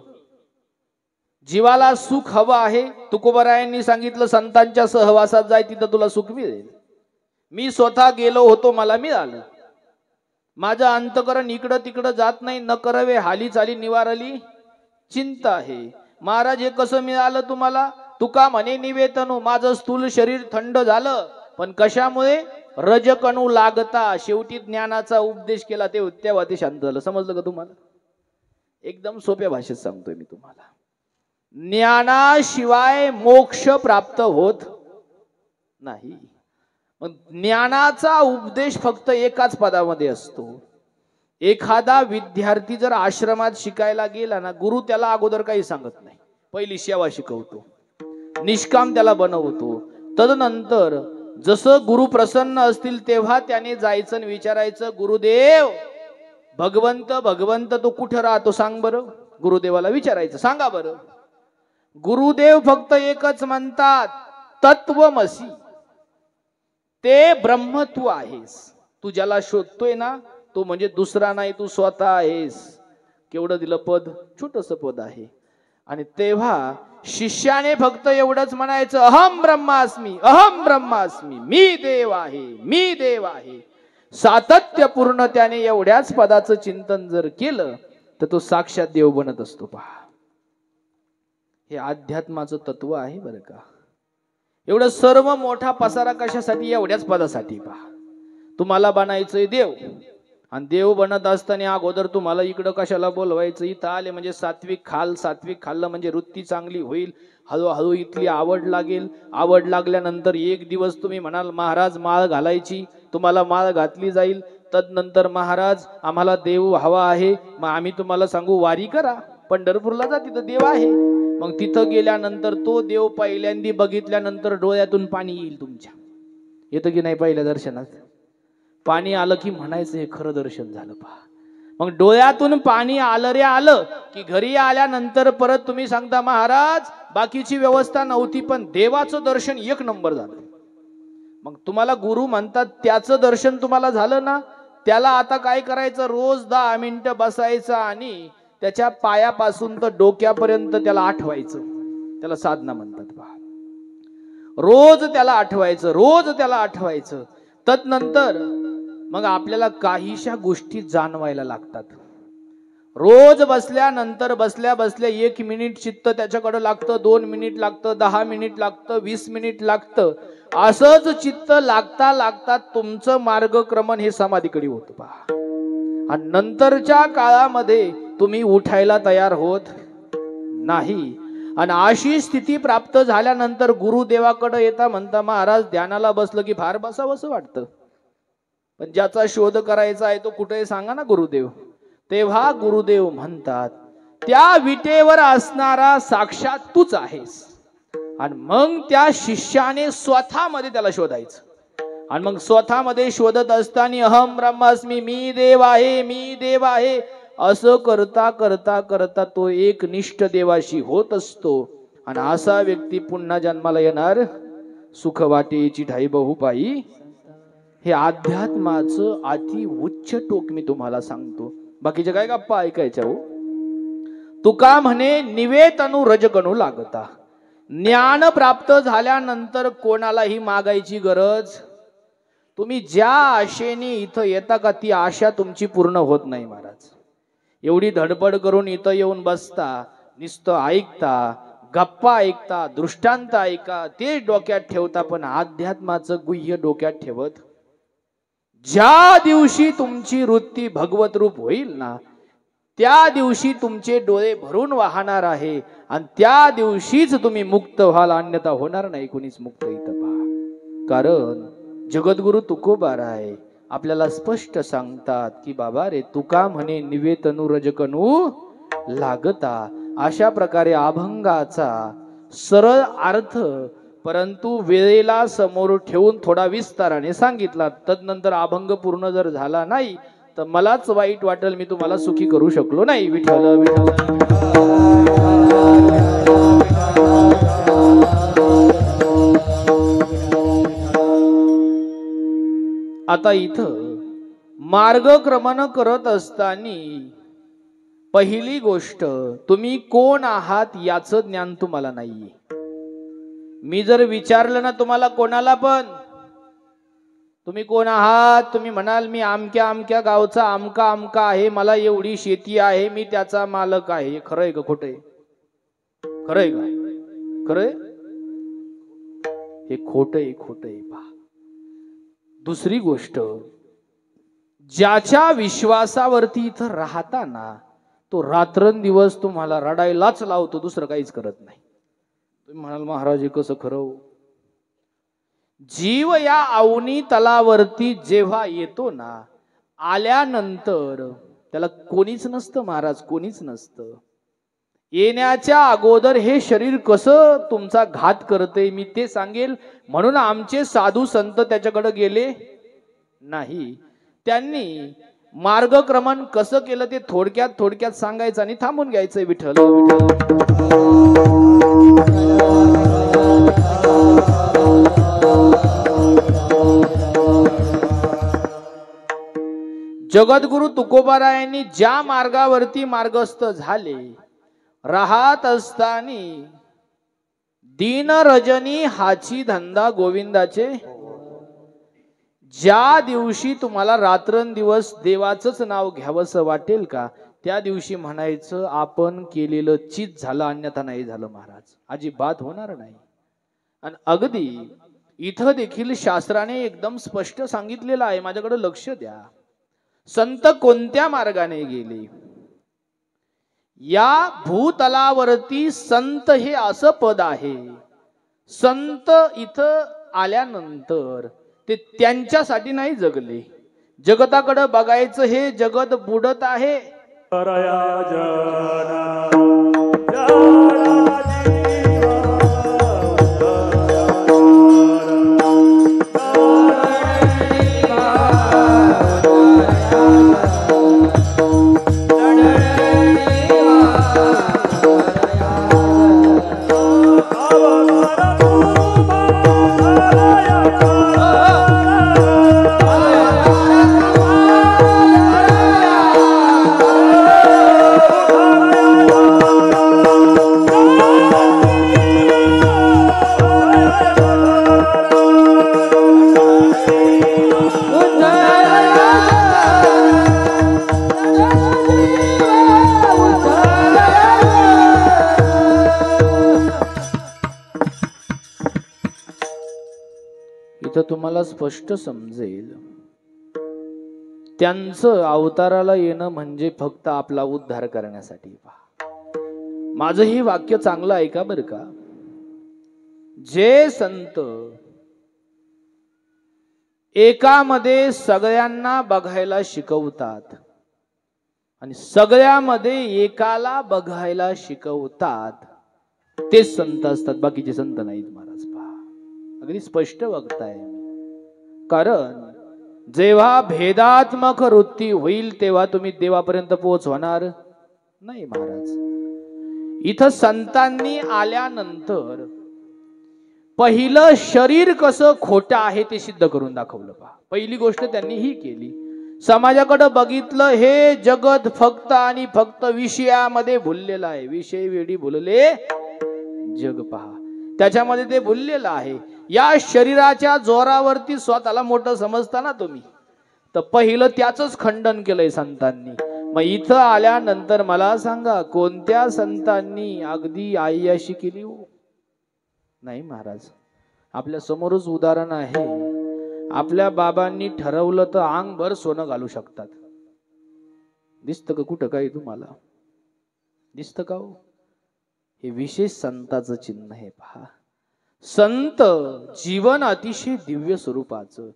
जीवाला सुख हवं आहे. तुकोबरायांनी सांगितलं, संतांच्या सहवासात जाय, तिथं तुला सुख मिळेल. मी स्वतः गेलो होतो, मला मिळालं. माझं अंतकरण इकडं तिकडं जात नाही. न करवे हाली चाली निवारली चिंता आहे. महाराज हे कसं मिळालं तुम्हाला? तुका म्हणे निवेतनो, माझं स्थूल शरीर थंड झालं. पण कशामुळे? रजकणू लागता. शेवटी ज्ञानाचा उपदेश केला, तेव्हा ते शांत झालं. समजलं का तुम्हाला? एकदम सोप्या भाषेत सांगतोय मी तुम्हाला. ज्ञानाशिवाय मोक्ष प्राप्त होत नाही. मग ज्ञानाचा उपदेश फक्त एकाच पदामध्ये असतो. एखादा विद्यार्थी जर आश्रमात शिकायला गेला ना, गुरु त्याला अगोदर काही सांगत नाही. पहिली सेवा शिकवतो, निष्काम त्याला बनवतो. तदनंतर जसं गुरु प्रसन्न असतील तेव्हा त्याने जायचं आणि विचारायचं, गुरुदेव भगवंत तो कुठे राहतो सांग बरं. गुरुदेवाला विचारायचं, सांगा बरं. गुरुदेव फक्त एकच म्हणतात, तत्वमसी. ते ब्रह्म तू आहेस. तू ज्याला शोधतोय ना, तो म्हणजे दुसरा नाही, तू स्वतः आहेस. केवढं दिलं पद? छोटस पद आहे. आणि तेव्हा शिष्याने फक्त एवढंच म्हणायचं, अहम ब्रह्मास्मी, अहम ब्रह्मास्मी, मी देव आहे, मी देव आहे. सातत्यपूर्ण त्याने एवढ्याच पदाचं चिंतन जर केलं तर तो साक्षात देव बनत असतो. पहा, हे अध्यात्माचं तत्व आहे बरं का. एवढं सर्व मोठा पसारा कशासाठी? एवढ्याच पदासाठी. पहा, तुम्हाला बनायचंय देव, आणि देव बनत असताना अगोदर तुम्हाला इकडं कशाला बोलवायचं? इथं आले म्हणजे सात्विक खाल, सात्विक खाल्लं म्हणजे वृत्ती चांगली होईल. हळूहळू इथली आवड लागेल. आवड लागल्यानंतर एक दिवस तुम्ही म्हणाल, महाराज माळ घालायची, तुम्हाला माळ घातली जाईल. तदनंतर महाराज आम्हाला देव हवा आहे, मग आम्ही तुम्हाला सांगू वारी करा, पंढरपूरला जा, तिथं देव आहे. मग तिथं गेल्यानंतर तो देव पहिल्यांदा बघितल्यानंतर डोळ्यातून पाणी येईल तुमच्या. येतं की नाही? पहिल्या दर्शनात पाणी आलं की म्हणायचं हे खरं दर्शन झालं. पहा, मग डोळ्यातून पाणी आलं रे आलं की घरी आल्यानंतर परत तुम्ही सांगता, महाराज बाकीची व्यवस्था नव्हती पण देवाचं दर्शन 1 नंबर झालं. मग तुम्हाला गुरु म्हणतात, त्याचं दर्शन तुम्हाला झालं ना, त्याला आता काय करायचं? रोज 10 मिनिटं बसायचं आणि त्याच्या पायापासून तर डोक्यापर्यंत त्याला आठवायचं. त्याला साधना म्हणतात. पहा, रोज त्याला आठवायचं, रोज त्याला आठवायचं. तदनंतर मग आपल्याला काहीशा गोष्टी जाणवायला लागतात. रोज बसल्यानंतर बसल्या 1 मिनिट चित्त त्याच्याकडे लागतं, 2 मिनिट लागतं, 10 मिनिट लागतं, 20 मिनिट लागतं. असंच चित्त लागता लागता तुमचं मार्गक्रमण हे समाधीकडे होतं. पहा, आणि नंतरच्या काळामध्ये तुम्ही उठायला तयार होत नाही. आणि अशी स्थिती प्राप्त झाल्यानंतर गुरुदेवाकडे येता म्हणता, महाराज ध्यानाला बसलं की फार बसावंसं वाटतं, पण ज्याचा शोध करायचा आहे तो कुठे सांगा ना गुरुदेव. तेव्हा गुरुदेव म्हणतात, त्या विटेवर असणारा साक्षात तूच आहेस. आणि मग त्या शिष्याने स्वतःमध्ये त्याला शोधायचं. आणि मग स्वतःमध्ये शोधत असताना अहम ब्रह्मास्मी, मी देव आहे, मी देव आहे, असं करता करता करता तो एक निष्ठ देवाशी होत असतो आणि असा व्यक्ती पुन्हा जन्माला येणार सुख वाटेची ठाई बहुपाई. हे अध्यात्माचं अति उच्च टोक मी तुम्हाला सांगतो. बाकीच्या काय गप्पा ऐकायच्या हो. तुका म्हणे निवेतनु रजगणू लागता. ज्ञान प्राप्त झाल्यानंतर कोणालाही मागायची गरज. तुम्ही ज्या आशेने इथं येता का ती आशा तुमची पूर्ण होत नाही महाराज. एवढी धडपड करून इथं येऊन बसता, नुसतं ऐकता, गप्पा ऐकता, दृष्टांत ऐका, ते डोक्यात ठेवता, पण अध्यात्माचं गुह्य डोक्यात ठेवत. ज्या दिवशी तुमची वृत्ती भगवत रूप होईल ना, त्या दिवशी तुमचे डोळे भरून वाहणार आहे आणि त्या दिवशीच तुम्ही मुक्त व्हाल, अन्यथा होणार नाही कोणीच मुक्त इथं पहा. कारण जगद्गुरु तुकोबाराय आपल्याला स्पष्ट सांगतात की बाबा रे, तुका म्हणे निवेतनु रजकणू लागता. अशा प्रकारे अभंगाचा सरळ अर्थ परंतु वेळेला समोर ठेवून थोडा विस्ताराने सांगितला. तदनंतर अभंग पूर्ण जर झाला नाही तर मलाच वाईट वाटेल, मी तुम्हाला सुखी करू शकलो नाही. विठ्ठल विठ्ठल. आता इथं मार्गक्रमण करत असताना पहिली गोष्ट, तुम्ही कोण आहात याचं ज्ञान तुम्हाला नाहीये. मी जर विचारलं ना तुम्हाला कोणाला पण, तुम्ही कोण आहात, तुम्ही म्हणाल मी अमक्या अमक्या गावचा अमका अमका आहे, मला एवढी शेती आहे, मी त्याचा मालक आहे. हे खरंय का खोटंय? खरंय का? खरंय? हे खोटंय खोटंय पहा. दुसरी गोष्ट, ज्याच्या विश्वासावरती इथं राहताना तो रात्रंदिवस तुम्हाला रडायलाच लावतो, दुसरं काहीच करत नाही. तुम्ही म्हणाल महाराज हे कसं खरं? जीव या अवनी तलावरती जेव्हा येतो ना, आल्यानंतर त्याला कोणीच नसतं महाराज, कोणीच नसतं. येण्याच्या अगोदर हे शरीर कसं तुमचा घात करते मी ते सांगेल. म्हणून आमचे साधू संत त्याच्याकडे गेले नाही. त्यांनी मार्गक्रमण कसं केलं ते थोडक्यात थोडक्यात सांगायचं आणि थांबून घ्यायचंय. विठ्ठल विठ्ठल. जगद्गुरु तुकोबारायांनी ज्या मार्गावरती मार्गस्थ झाले, राहत असताना दीन रजनी हाची धंदा गोविंदाचे. ज्या दिवशी तुम्हाला रात्रंदिवस देवाचंच नाव घ्यावंसं वाटेल का, त्या दिवशी म्हणायचं आपण केलेलं चीज झालं, अन्यथा नाही झालं महाराज, अजिबात होणार नाही. आणि अगदी इथं देखील शास्त्राने एकदम स्पष्ट सांगितलेलं आहे, माझ्याकडे लक्ष द्या. संत कोणत्या मार्गाने गेले? या भूतलावरती संत हे असं पद आहे. संत इथं आल्यानंतर ते त्यांच्यासाठी नाही जगले. जगताकडे बघायचं, हे जगत बुडत आहे. तुम्हाला स्पष्ट समजेल, त्यांचं अवताराला येणं म्हणजे फक्त आपला उद्धार करण्यासाठी. माझं हे वाक्य चांगलं ऐका बरं का. जे संत एकामध्ये सगळ्यांना बघायला शिकवतात आणि सगळ्यामध्ये एकाला बघायला शिकवतात, ते संत असतात, बाकीचे संत नाहीत महाराज. पहा, अगदी स्पष्ट बघताय. कारण जेव्हा भेदात्मक वृत्ती होईल तेव्हा तुम्ही देवापर्यंत पोहोचवणार नाही महाराज. इथं संतांनी आल्यानंतर पहिलं शरीर कसं खोटं आहे ते सिद्ध करून दाखवलं. पहा, पहिली गोष्ट त्यांनी ही केली. समाजाकडे बघितलं, हे जगत फक्त आणि फक्त विषयामध्ये भुललेलं आहे. विषय वेडी भुलले जग पहा, त्याच्यामध्ये ते भुललेलं आहे. या शरीराच्या जोरावरती स्वतःला मोठं समजताना तुम्ही, तर पहिलं त्याच खंडन केलंय संतांनी. मग इथं आल्यानंतर मला सांगा, कोणत्या संतांनी अगदी आय्याशी केली हो? नाही महाराज, आपल्या समोरच उदाहरण आहे. आपल्या बाबांनी ठरवलं तर अंगभर सोनं घालू शकतात. दिसतं का कुठं काही तुम्हाला? दिसतं का हो? हे विशेष संताचं चिन्ह आहे. पहा, संत जीवन अतिशय दिव्य स्वरूपाचं.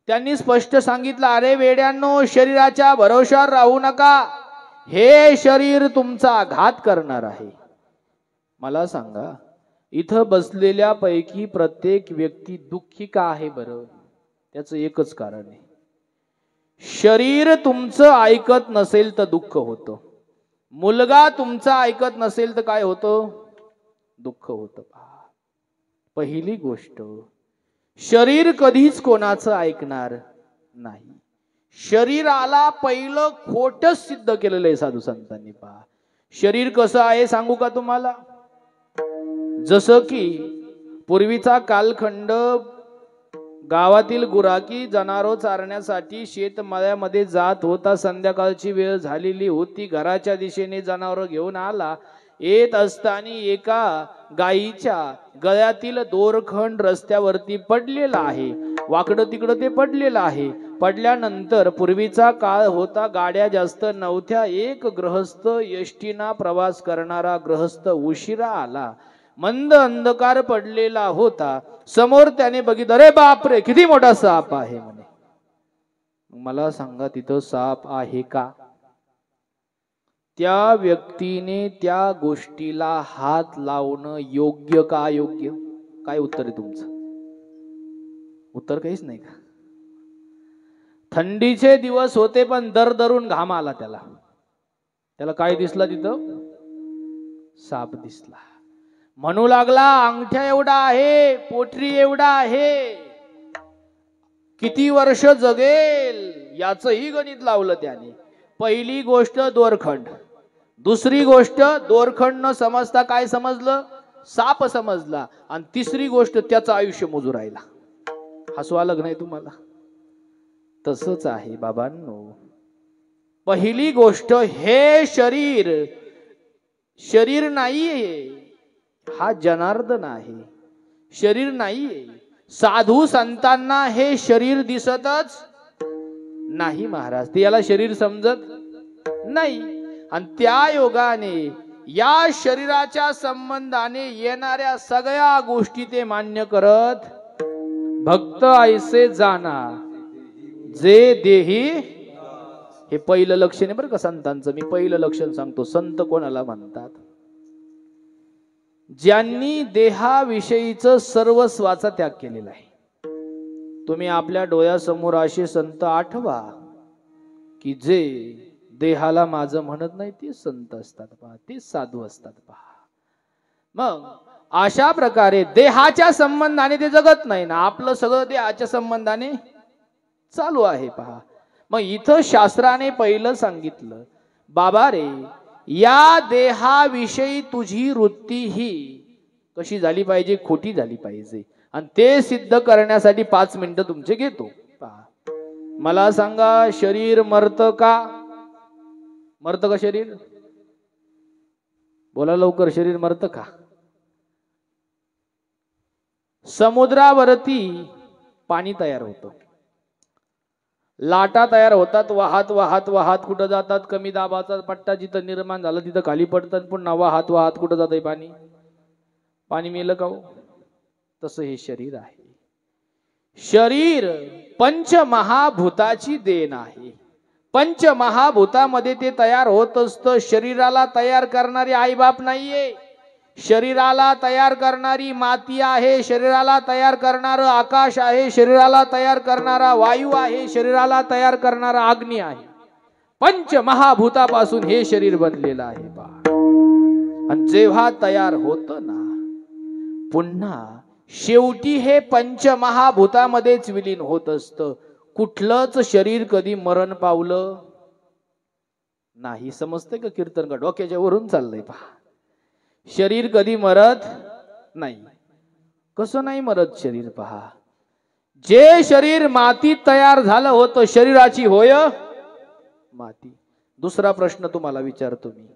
त्यांनी स्पष्ट सांगितलं, अरे वेड्यांनो, शरीराच्या भरोशावर राहू नका. हे शरीर तुमचा घात करणार आहे. मला सांगा, इथं बसलेल्या पैकी प्रत्येक व्यक्ती दुःखी का आहे बरं? त्याचं एकच कारण आहे, शरीर तुमचं ऐकत नसेल तर दुःख होतं. मुलगा तुमचा ऐकत नसेल तर काय होतं? दुःख होतं. पहिली गोष्ट, शरीर कधीच कोणाचं ऐकणार नाही. शरीराला पहिलं खोटं सिद्ध केलेलं आहे साधू संतांनी. पहा, शरीर कसं आहे सांगू का तुम्हाला? जसं की पूर्वीचा कालखंड, गावातील गुराखी जनावरं चारण्यासाठी शेतमळ्यामध्ये जात होता. संध्याकाळची वेळ झालेली होती. घराच्या दिशेने जनावर घेऊन आला. येत असताना एका गायीच्या गळ्यातील दोरखंड रस्त्यावरती पडलेला आहे. वाकडं तिकडं ते पडलेलं आहे. पडल्यानंतर पूर्वीचा काळ होता, गाड्या जास्त नव्हत्या. एक गृहस्थ, एसटीना प्रवास करणारा गृहस्थ उशिरा आला. मंद अंधकार पडलेला होता. समोर त्याने बघितलं, अरे बापरे, किती मोठा साप आहे म्हणे. मला सांगा, तिथं साप आहे का? त्या व्यक्तीने त्या गोष्टीला हात लावणं योग्य का अयोग्य? काय उत्तर आहे तुमचं? उत्तर काहीच नाही का? थंडीचे दिवस होते, पण दरदरून घाम आला त्याला. त्याला काय दिसला तिथं? साप दिसला. म्हणू लागला, अंगठ्या एवढा आहे, पोटरी एवढा आहे, किती वर्ष जगेल याचंही गणित लावलं त्याने. पहिली गोष्ट दोरखंड, दुसरी गोष्ट दोरखंड न समजता काय समजलं? साप समजला. आणि तिसरी गोष्ट, त्याचं आयुष्य मोजू राहिला. हसू आलं नाही तुम्हाला? तसंच आहे बाबांनो. पहिली गोष्ट, हे शरीर शरीर नाहीये, हा जनार्दन आहे, शरीर नाहीये. साधू संतांना हे शरीर दिसतच नाही महाराज, ते याला शरीर समजत नाही. आणि त्या योगाने या शरीराच्या संबंधाने येणाऱ्या सगळ्या गोष्टी ते मान्य करत. भक्त ऐसे जाना जे देही, हे पहिलं लक्षण आहे बरं का संतांचं. मी पहिलं लक्षण सांगतो. संत कोणाला म्हणतात? ज्यांनी देहाविषयीचं सर्वस्वाचा त्याग केलेला आहे. तुम्ही आपल्या डोळ्यासमोर असे संत आठवा की जे देहाला माझं म्हणत नाही, ते संत असतात पहा, ते साधू असतात पहा. मग अशा प्रकारे देहाच्या संबंधाने ते जगत नाही ना, आपलं सगळं देहाच्या संबंधाने चालू आहे पहा. मग इथं शास्त्राने पहिलं सांगितलं, बाबा रे, या देहाविषयी तुझी वृत्ती ही कशी झाली पाहिजे? खोटी झाली पाहिजे. आणि ते सिद्ध करण्यासाठी 5 मिनिटं तुमचे घेतो पहा. मला सांगा, शरीर मरतं का? मरतं का शरीर? बोला लवकर, शरीर मरतं का? समुद्रावरती पाणी तयार होतं, लाटा तयार होतात, वाहत वाहत वाहत कुठं जातात? कमी दाबाचा पट्टा जिथं निर्माण झाला तिथं खाली पडतात. पुन्हा वाहत वाहत कुठं जातंय पाणी? पाणी मेलं का हो? तसं हे शरीर आहे. शरीर पंचमहाभूताची देण आहे. पंचमहाभूतामध्ये ते तयार होत असतं. शरीराला तयार करणारे आईबाप नाहीये. शरीराला तयार करणारी माती आहे, शरीराला तयार करणारं आकाश आहे, शरीराला तयार करणारा वायू आहे, शरीराला तयार करणारा अग्नी आहे. पंच महाभूतापासून हे शरीर बनलेलं आहे पहा. आणि जेव्हा तयार होत ना पुन्हा शेवटी हे पंच महाभूतामध्येच विलीन होत असतं. कुठलंच शरीर कधी मरण पावलं नाही. समजते का कीर्तन का डोक्याच्या वरून चाललंय पहा. शरीर कधी मरत नाही. कसं नाही मरत शरीर पहा. जे शरीर मातीत तयार झालं होतं शरीराची होय माती. दुसरा प्रश्न तुम्हाला विचारतो मी,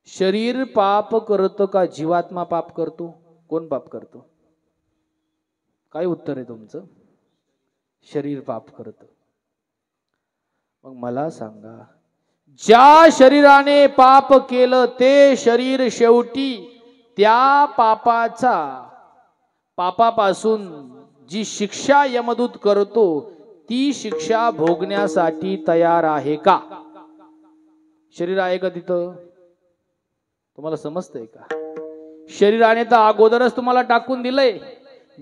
शरीर पाप करतं का जीवात्मा पाप करतो? कोण पाप करतो? काय उत्तर आहे तुमचं? शरीर पाप करतं. मग मला सांगा, ज्या शरीराने पाप केलं ते शरीर शेवटी त्या पापापासून जी शिक्षा यमदूत करतो ती शिक्षा भोगण्यासाठी तयार आहे का? शरीर आहे का तिथं? तुम्हाला समजतंय का? शरीराने तर अगोदरच तुम्हाला टाकून दिलंय.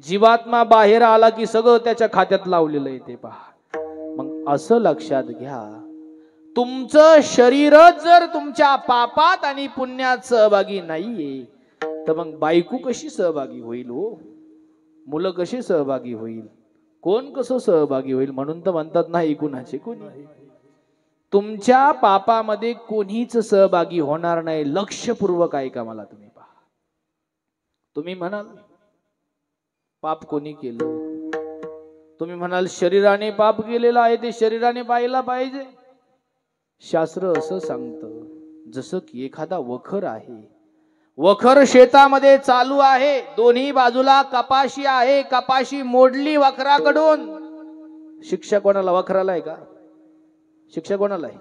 जीवात्मा बाहेर आला की सगळं त्याच्या खात्यात लावलेलं आहे ते पहा. मग असं लक्षात घ्या, तुमचं शरीरच जर तुमच्या पापात आणि पुण्यात सहभागी नाहीये तर मग बायको कशी सहभागी होईल हो? मुलं कशी सहभागी होईल? कोण कसं सहभागी होईल? म्हणून तर म्हणतात नाही कुणाचे कोणी. तुमच्या पापामध्ये कोणीच सहभागी होणार नाही. लक्षपूर्वक ऐका मला तुम्ही पहा. तुम्ही म्हणाल पाप कोणी केलं? तुम्ही म्हणाल शरीराने पाप केलेलं आहे, ते शरीराने पाहायला पाहिजे. शास्त्र असं सांगतं, जसं की एखादा वखर आहे, वखर शेतामध्ये चालू आहे, दोन्ही बाजूला कपाशी आहे, कपाशी मोडली वखराकडून. शिक्षा कोणाला? वखराला आहे का? शिक्षा कोणाला आहे?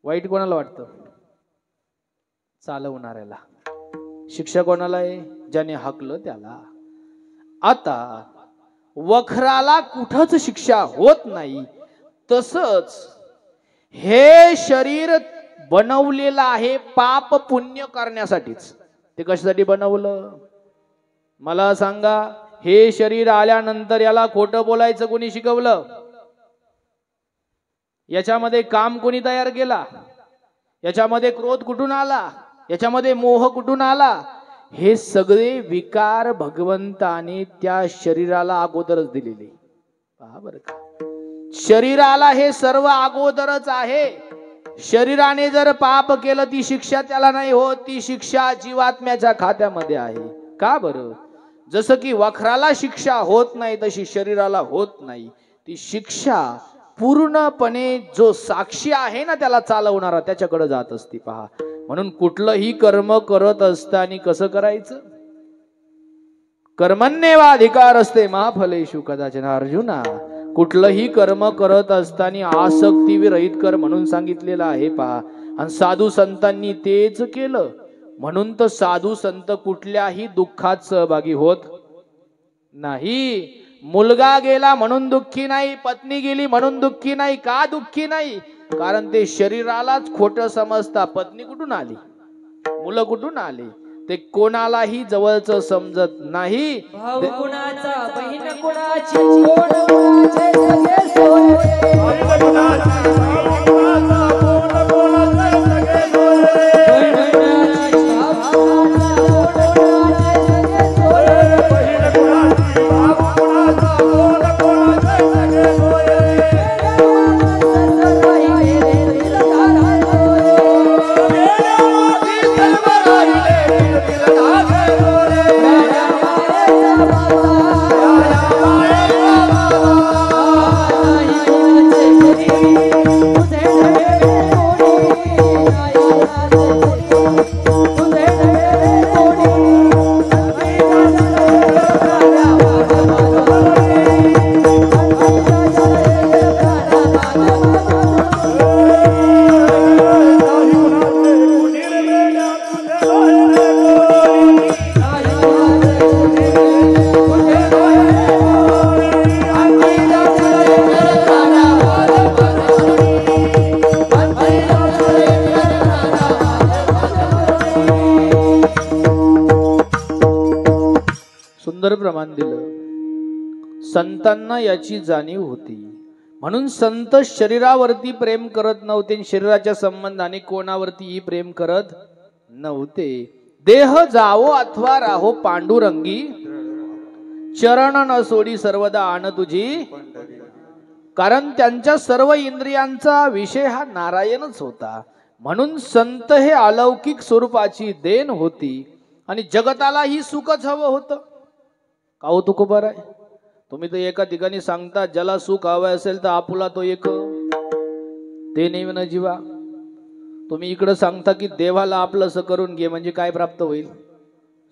वाईट कोणाला वाटतं? चालवणाऱ्याला. शिक्षा कोणाला आहे? ज्याने हाकलं त्याला. आता वखराला कुठंच शिक्षा होत नाही. तसंच हे शरीर बनवलेलं आहे पाप पुण्य करण्यासाठीच. ते कशासाठी बनवलं मला सांगा? हे शरीर आल्यानंतर याला खोटं बोलायचं कोणी शिकवलं? याच्यामध्ये काम कोणी तयार केला? याच्यामध्ये क्रोध कुठून आला? याच्यामध्ये मोह कुठून आला? हे सगळे विकार भगवंताने त्या शरीराला अगोदरच दिलेले. पहा बरं का, शरीराला हे सर्व अगोदरच आहे. शरीराने जर पाप केलं ती शिक्षा त्याला नाही होत, ती शिक्षा जीवात्म्याच्या खात्यामध्ये आहे. का बरं? जसं की वखराला शिक्षा होत नाही तशी शरीराला होत नाही. ती शिक्षा पूर्णपणे जो साक्षी आहे ना त्याला चालवणारा त्याच्याकडे जात असते. पहा, म्हणून कुठलंही कर्म करत असताना कसं करायचं? कर्मण्येवाधिकार असते महाफलेषु कदाचन. अर्जुना, कुठलंही कर्म करत असताना आसक्ती विरहित कर म्हणून सांगितलेलं आहे. पहा, आणि साधू संतांनी तेच केलं. म्हणून तर साधू संत कुठल्याही दुःखात सहभागी होत नाही. मुलगा गेला म्हणून दुःखी नाही, पत्नी गेली म्हणून दुःखी नाही. का दुःखी नाही? कारण ते शरीरालाच खोटं समजता. पत्नी कुठून आली? मुलं कुठून आले? ते कोणालाही जवळचं समजत नाही. भाऊ कुणाचा, बहीण कुणाची, कोण कुणाचे सगळे सोय. सुंदर प्रमाण दिलं. संतांना याची जाणीव होती म्हणून संत शरीरावरती प्रेम करत नव्हते, शरीराच्या संबंधाने कोणावरतीही प्रेम करत नव्हते. देह जावो अथवा राहो पांडुरंगी, चरण न सोडी सर्वदा आण तुझी. कारण त्यांच्या सर्व इंद्रियांचा विषय हा नारायणच होता. म्हणून संत हे अलौकिक स्वरूपाची देण होती आणि जगतालाही सुखच हवं होतं. का हो तुकोबार आहे, तुम्ही तर एका ठिकाणी सांगता ज्याला सुख हवं असेल तर आपुला तो एक ते नाही न जीवा. तुम्ही इकडं सांगता की देवाला आपलंसं करून घे म्हणजे काय प्राप्त होईल,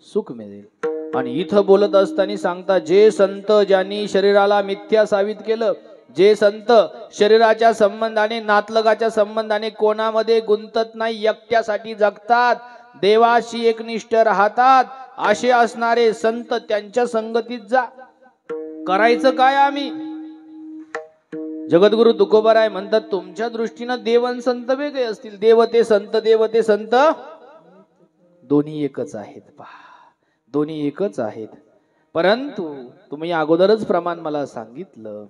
सुख मिळेल. आणि इथं बोलत असताना सांगता जे संत ज्यांनी शरीराला मिथ्या साबित केलं, जे संत शरीराच्या संबंधाने नातलगाच्या संबंधाने कोणामध्ये गुंतत नाही, एकट्यासाठी जगतात, देवाशी एकनिष्ठ राहतात, असे असणारे संत त्यांच्या संगतीत जा. करायचं काय आम्ही? जगद्गुरु तुकोबाराय म्हणतात तुमच्या दृष्टीनं देव आणि संत वेगळे असतील. देवते संत दोन्ही एकच आहेत. पहा, दोन्ही एकच आहेत. परंतु तुम्ही अगोदरच प्रमाण मला सांगितलं,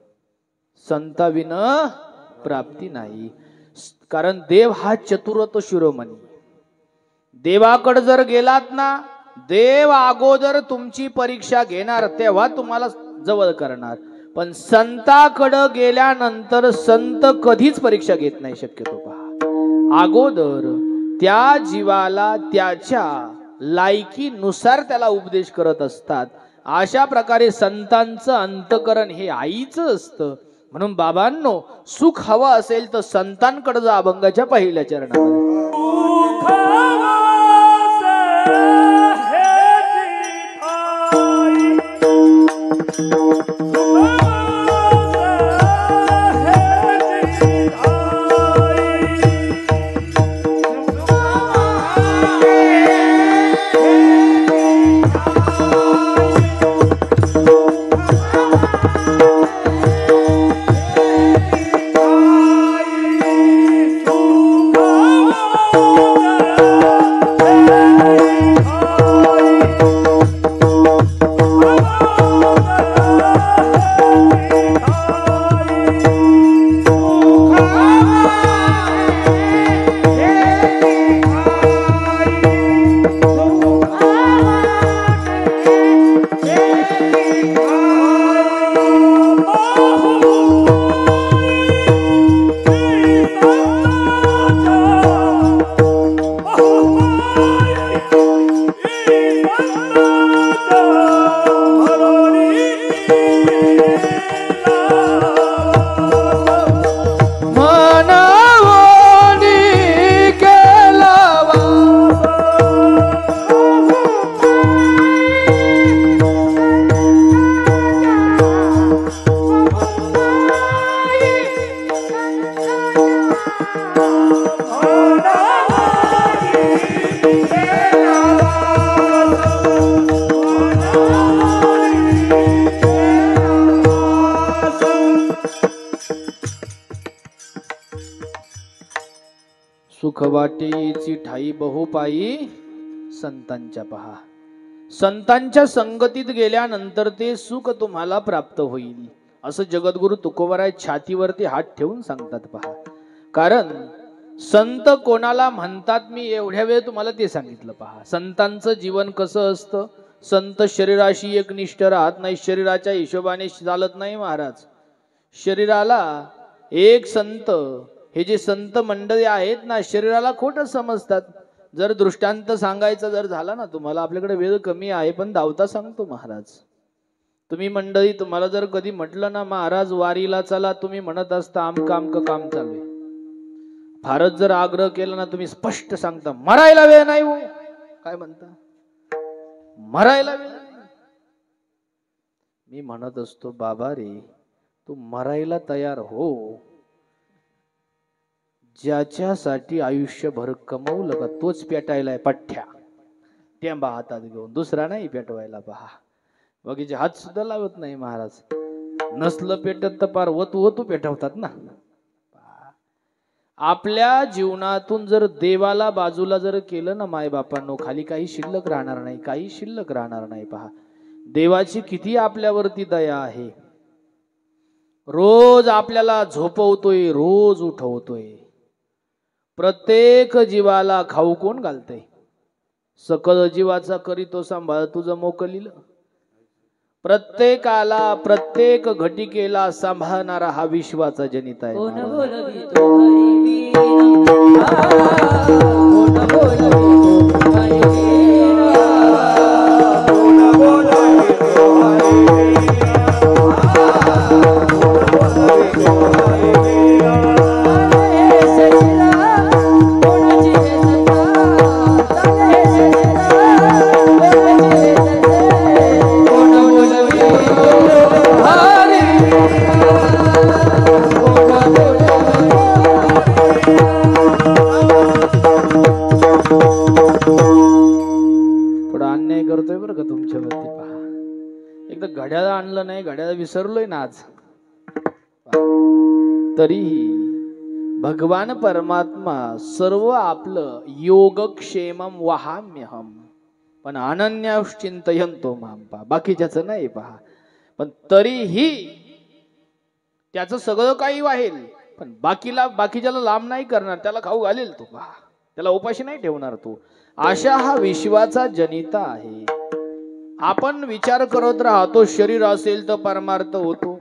संताविन प्राप्ती नाही. कारण देव हा चतुरत शिरोमणी. देवाकडे जर गेलात ना, देव अगोदर तुमची परीक्षा घेणार, तेव्हा तुम्हाला जवळ करणार. पण संताकडे गेल्यानंतर संत कधीच परीक्षा घेत नाही शक्यतो. पहा, अगोदर त्या जीवाला त्याच्या लायकीनुसार त्याला उपदेश करत असतात. अशा प्रकारे संतांचं अंतकरण हे आईचं असतं. म्हणून बाबांनो, सुख हवं असेल तर संतांकडे जा. अभंगाच्या पहिल्या चरणामध्ये सुखवाटेची ठाई बहुपाई संतांच्या. पहा, संतांच्या संगतीत गेल्यानंतर ते सुख तुम्हाला प्राप्त होईल असं जगद्गुरु तुकोबाराय छातीवरती हात ठेवून सांगतात. पहा, कारण संत कोणाला म्हणतात मी एवढ्या वेळ तुम्हाला ते सांगितलं. पहा, संतांचं जीवन कसं असतं. संत शरीराशी एकनिष्ठ राहत नाही, शरीराच्या हिशोबाने चालत नाही महाराज. शरीराला एक संत, हे जे संत मंडळी आहेत ना, शरीराला खोटं समजतात. जर दृष्टांत सांगायचा जर झाला ना तुम्हाला, आपल्याकडे वेळ कमी आहे पण धावता सांगतो महाराज. तुम्ही मंडळी, तुम्हाला जर कधी म्हटलं ना महाराज वारीला चला, तुम्ही म्हणत असता आमका आमका काम चालू आहे. फारच जर आग्रह केला ना, तुम्ही स्पष्ट सांगता मरायला वेळ नाही हो. काय म्हणता, मरायला वेळ नाही. मी म्हणत असतो बाबा रे, तू मरायला तयार हो, ज्याच्यासाठी आयुष्यभर कमवलं का तोच पेटायलाय पठ्ठ्या टेंबा हातात घेऊन, दुसरा नाही पेटवायला. पहा, बाकीचे हात सुद्धा लावत नाही महाराज. नसलं पेटत तर पार वतू पेटवतात ना. आपल्या जीवनातून जर देवाला बाजूला जर केलं ना माय बापांनो, खाली काही शिल्लक राहणार नाही, काही शिल्लक राहणार नाही. पहा, देवाची किती आपल्यावरती दया आहे. रोज आपल्याला झोपवतोय, रोज उठवतोय. प्रत्येक जीवाला खाऊ कोण घालतय? सकल जीवाचा करीतो सांभाळ तुझं मोकलील. प्रत्येकाला प्रत्येक घटिकेला सांभाळणारा हा विश्वाचा जनिता आहे. कोण बोलवितो हरी वीणा, कोण बोलवितो हरी वीणा, कोण बोलवितो हरी वीणा, कोण बोलवितो हरी वीणा. हे सजला कोणाची हे सजला, हे सजला कोणाची हे सजला, कोण बोलवितो हरी थोडा अन्याय करतोय बरं का तुमच्यावरती. पहा, एकदा घड्याळ आणलं नाही, घड्याळ विसरलोय ना आज. तरीही भगवान परमात्मा सर्व आपलं योगक्षेमम वहाम्यहम पण अनन्याश्चिंतयन्तो माम. पहा, बाकीच्याच नाही. पहा, पण तरीही त्याचं सगळं काही वाहेल, पण बाकीच्याला लांब नाही करणार, त्याला खाऊ घालेल तो. पहा, त्याला उपाशी नाही ठेवणार तो. अशा हा विश्वाचा जनिता आहे. आपण विचार करत राहतो शरीर असेल तर परमार्थ होतो.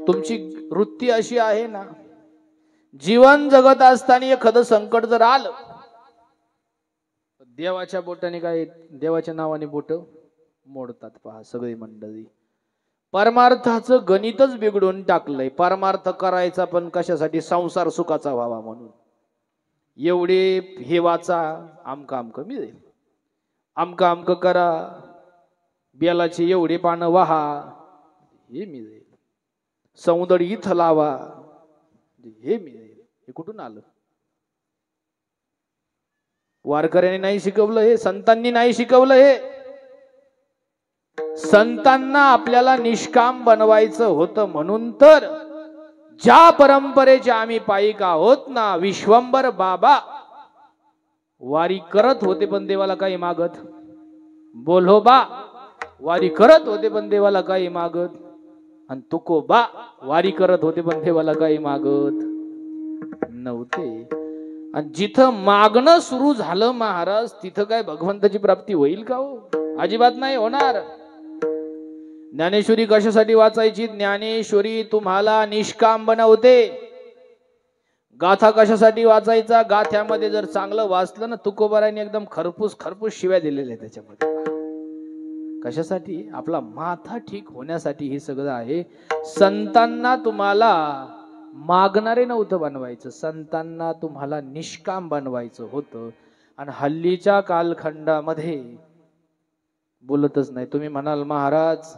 तुमची वृत्ती अशी आहे ना, जीवन जगत असताना एखादं संकट जर आलं, देवाच्या बोटाने काय, देवाच्या नावाने बोट मोडतात. पहा सगळी मंडळी. परमार्थाचं गणितच बिघडून टाकलंय. परमार्थ करायचा पण कशासाठी? संसार सुखाचा व्हावा म्हणून. एवढे हे वाचा, आमका आमक मिळेल, आमका आमक करा, बेलाची एवढी पानं वाहा, हे मिळेल, सौंदर्य इथं लावा, हे मिळेल. हे कुठून आलं? वारकऱ्यांनी नाही शिकवलं हे, संतांनी नाही शिकवलं हे. संतांना आपल्याला निष्काम बनवायचं होतं, म्हणून तर ज्या परंपरेचे आम्ही पायिक आहोत ना, विश्वंभर बाबा वारी करत होते पण देवाला काही मागत. बोल्होबा वारी करत होते पण देवाला काही मागत. आणि तुकोबा वारी करत होते पण देवाला काही मागत नव्हते. आणि जिथं मागणं सुरू झालं महाराज, तिथं काय भगवंताची प्राप्ती होईल का हो? अजिबात नाही होणार. ज्ञानेश्वरी कशासाठी वाचायची? ज्ञानेश्वरी तुम्हाला निष्काम बनवते. गाथा कशासाठी वाचायचा? गाथ्यामध्ये जर चांगलं वाचलं ना, तुकोबारांनी एकदम खरपूस खरपूस शिव्या दिलेल्या त्याच्यामध्ये. कशासाठी? आपला माथा ठीक होण्यासाठी हे सगळं आहे. संतांना तुम्हाला मागणारे नव्हतं बनवायचं, संतांना तुम्हाला निष्काम बनवायचं होतं. आणि हल्लीच्या कालखंडामध्ये बोलतच नाही. तुम्ही म्हणाल महाराज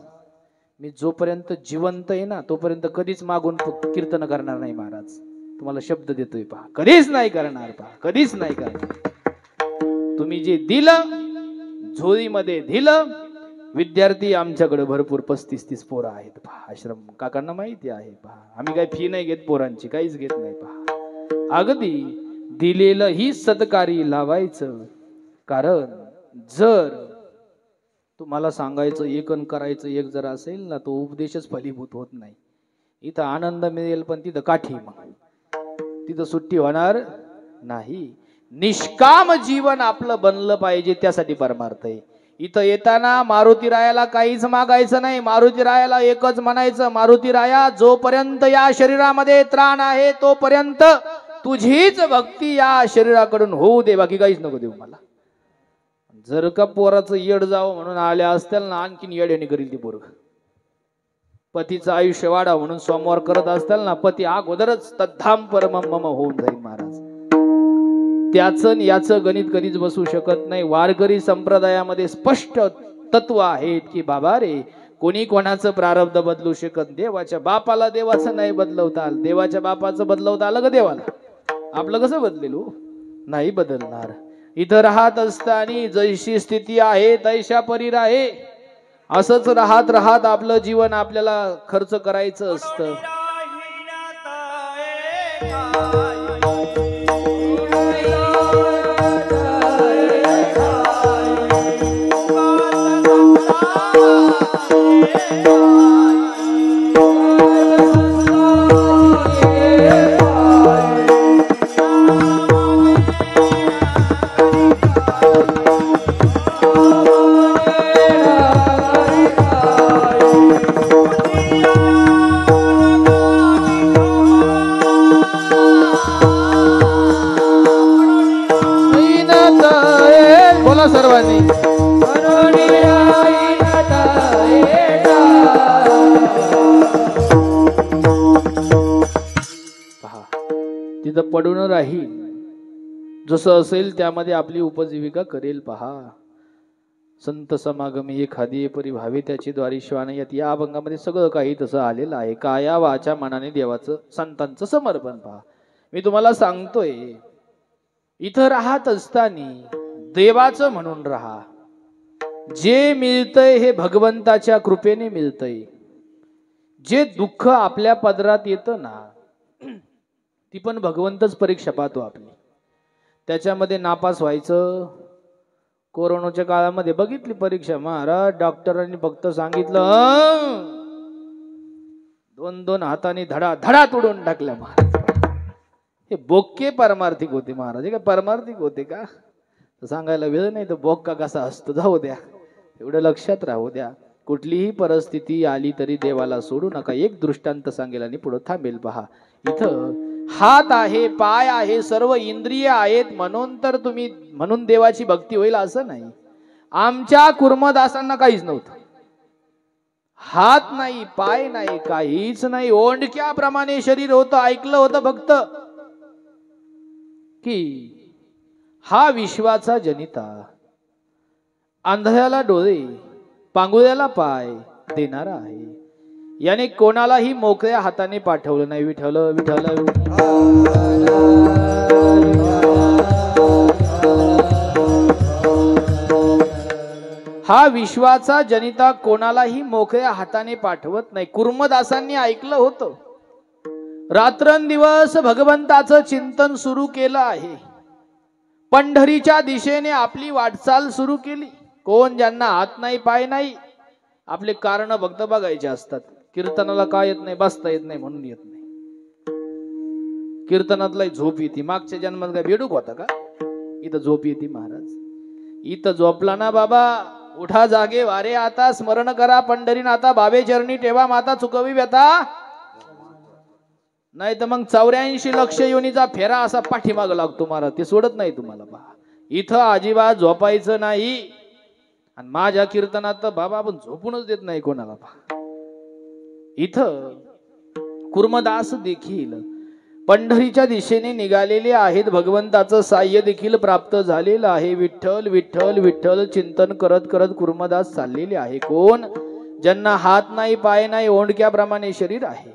मी जोपर्यंत जिवंत आहे ना, तोपर्यंत कधीच मागून कीर्तन करणार नाही महाराज. तुम्हाला शब्द देतोय. पहा, कधीच नाही करणार. पहा, कधीच नाही करणार. तुम्ही जे दिलं, झोळीमध्ये दिलं. विद्यार्थी आमच्याकडे भरपूर 35-30 पोरं आहेत. पहा, आश्रम काकांना माहिती आहे. पहा, आम्ही काही फी नाही घेत पोरांची, काहीच घेत नाही. पहा, अगदी दिलेलं ही सत्कारी लावायचं. कारण जर तुम्हाला सांगायचं एक अन करायचं एक जर असेल ना, तो उपदेशच फलीभूत होत नाही. इथं आनंद मिळेल पण तिथं काठी, मग तिथं सुट्टी होणार नाही. निष्काम जीवन आपलं बनलं पाहिजे, त्यासाठी परमार्थ आहे. इथं येताना मारुती रायाला काहीच मागायचं नाही. मारुती रायाला एकच म्हणायचं, मारुती राया जोपर्यंत या शरीरामध्ये त्राण आहे तोपर्यंत तुझीच भक्ती या शरीराकडून होऊ दे, बाकी काहीच नको देऊ मला. जर का पोराचं येड जावं म्हणून आल्या असतील ना, आणखीन येड्याने करील ती पोरग. पतीचं आयुष्य वाढा म्हणून सोमवार करत असतील ना, पती अगोदरच तद्धाम परमम मम होऊन जाईल महाराज. त्याचं याचं गणित कधीच बसू शकत नाही. वारकरी संप्रदायामध्ये स्पष्ट तत्व आहेत की बाबा रे, कोणी कोणाचं प्रारब्ध बदलू शकत. देवाच्या बापाला देवाचं नाही बदलवता आलं, देवाच्या बापाचं बदलवता आलं का देवाला? आपलं कसं बदलेल? नाही बदलणार. इथं राहत असताना जैशी स्थिती आहे तैशा परी आहे. असंच राहत राहत आपलं जीवन आपल्याला खर्च करायचं असतं. पडून राहील, जसं असेल त्यामध्ये आपली उपजीविका करेल पहा. संत समागमी एखादी परिभावे त्याची द्वारी श्वान यात. या अभंगामध्ये सगळं काही तसं आलेलं आहे. काया वाचा मनाने देवाचं संतांचं समर्पण पहा. मी तुम्हाला सांगतोय, इथं राहत असताना देवाचं म्हणून राहा. जे मिळतंय हे भगवंताच्या कृपेने मिळतंय. जे दुःख आपल्या पदरात येतं ना, ती पण भगवंतच परीक्षा पाहतो आपली. त्याच्यामध्ये नापास व्हायचं. कोरोनाच्या काळामध्ये बघितली परीक्षा महाराज, डॉक्टरांनी फक्त सांगितलं 2-2 हाताने धडा धडा तोडून टाकल्या महाराज. हे बोक्के परमार्थिक होते महाराज. हे काय परमार्थिक होते का? सांगायला वेळ नाही. तर बोक्का कसा असतो जाऊ द्या, एवढं लक्षात राहू द्या. कुठलीही परिस्थिती आली तरी देवाला सोडू नका. एक दृष्टांत सांगेल आणि पुढे थांबेल पहा. इथं हात आहे, पाय आहे, सर्व इंद्रिय आहेत म्हणून देवाची भक्ती होईल असं नाही. आमच्या कुर्मदासांना काहीच नव्हतं. हात नाही, पाय नाही, काहीच नाही. ओंडक्याप्रमाणे शरीर होतं. ऐकलं होतं फक्त की हा विश्वाचा जनिता, आंधळ्याला डोळे, पांगुळ्याला पाय देणारा आहे. याने कोणालाही मोकळ्या हाताने पाठवलं नाही. विठ्ठल विठ्ठल. हा विश्वाचा जनिता कोणालाही मोकळ्या हाताने पाठवत नाही. कुर्मदासांनी ऐकलं होतं. रात्रंदिवस भगवंताचं चिंतन सुरू केलं आहे. पंढरीच्या दिशेने आपली वाटचाल सुरू केली. कोण? ज्यांना हात नाही, पाय नाही. आपले कारण भक्त बघायचे असतात. कीर्तनाला काय येत नाही? बसता येत नाही म्हणून येत नाही. कीर्तनातला झोप येते. मागच्या जन्मात काय बेडूक होता का? इथं झोप येते महाराज. इथं झोपला ना बाबा, उठा जागे वारे आता, स्मरण करा पंढरी नाथा, भावे चरणी ठेवा माता, चुकवी व्यथा. नाही तर मग 84 लक्ष योनीचा फेरा असा पाठीमाग लागतो महाराज. ते सोडत नाही तुम्हाला पहा. इथं अजिबात झोपायचं नाही. आणि माझ्या कीर्तनात तर बाबा आपण झोपूनच देत नाही कोणाला पहा. इथं कुर्मदास देखील पंढरीच्या दिशेने निघालेले आहेत. भगवंताचं साह्य देखील प्राप्त झालेलं आहे. विठ्ठल विठ्ठल विठ्ठल चिंतन करत करत कुर्मदास चाललेले आहे. कोण? ज्यांना हात नाही, पाय नाही, ओंडक्याप्रमाणे शरीर आहे.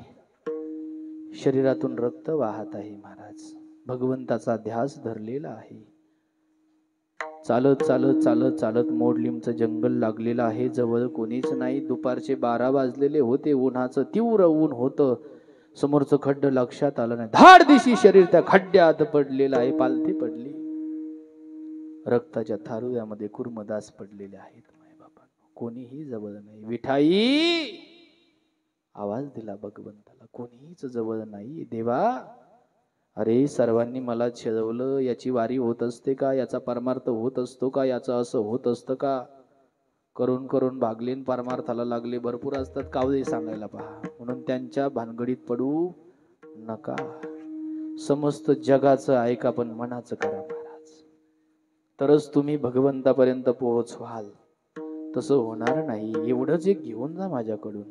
शरीरातून रक्त वाहत आहे महाराज. भगवंताचा ध्यास धरलेला आहे. चालत चालत चालत चालत मोडलिमचं जंगल लागलेलं आहे. जवळ कोणीच नाही. दुपारचे 12 वाजलेले होते. उन्हाचं तीव्र ऊन होतं. समोरचं खड्ड लक्षात आलं नाही. धाड दिशी शरीर त्या खड्ड्यात पडलेलं आहे. पालथी पडली. रक्ताच्या थारोळ्यामध्ये कुर्मदास पडलेले आहेत. मायबापा कोणीही जवळ नाही. विठाई आवाज दिला भगवंताला. कोणीच जवळ नाही. देवा, अरे सर्वांनी मला छळवलं. याची वारी होत असते का? याचा परमार्थ होत असतो का? याचं असं होत असतं का? करून करून भागलेन परमार्थाला लागले. भरपूर असतात कावळे सांगायला पहा. म्हणून त्यांच्या भानगडीत पडू नका. समस्त जगाचं ऐका पण मनाचं करा महाराज. तरच तुम्ही भगवंतापर्यंत पोहोचवाल. तसं होणार नाही. एवढंच एक घेऊन जा माझ्याकडून.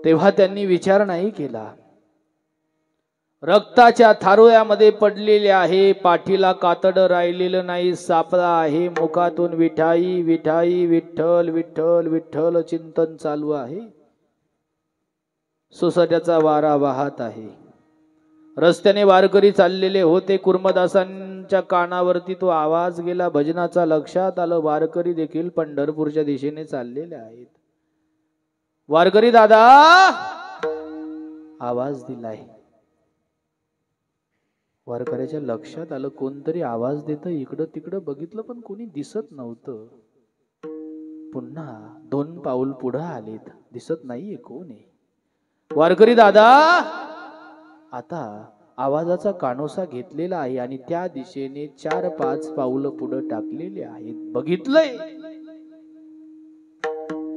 तेव्हा त्यांनी विचार नाही केला. रक्ताच्या थारोळ्यामध्ये पडलेले आहे. पाठीला कातड राहिलेलं नाही. सापळा आहे. मुखातून विठाई विठाई विठ्ठल विठ्ठल विठ्ठल चिंतन चालू आहे. सोसाट्याचा वारा वाहत आहे. रस्त्याने वारकरी चाललेले होते. कुर्मदासांच्या कानावरती तो आवाज गेला. भजनाचा लक्षात आलं. वारकरी देखील पंढरपूरच्या दिशेने चाललेले आहेत. वारकरी दादा, आवाज दिलाय. वारकऱ्याच्या लक्षात आलं कोणतरी आवाज देतं. इकडं तिकडं बघितलं पण कोणी दिसत नव्हतं. पुन्हा 2 पाऊल पुढे आलेत. दिसत नाहीये कोण आहे. वारकरी दादा, आता आवाजाचा कानोसा घेतलेला आहे आणि त्या दिशेने 4-5 पाऊल पुढे टाकलेले आहेत. बघितलंय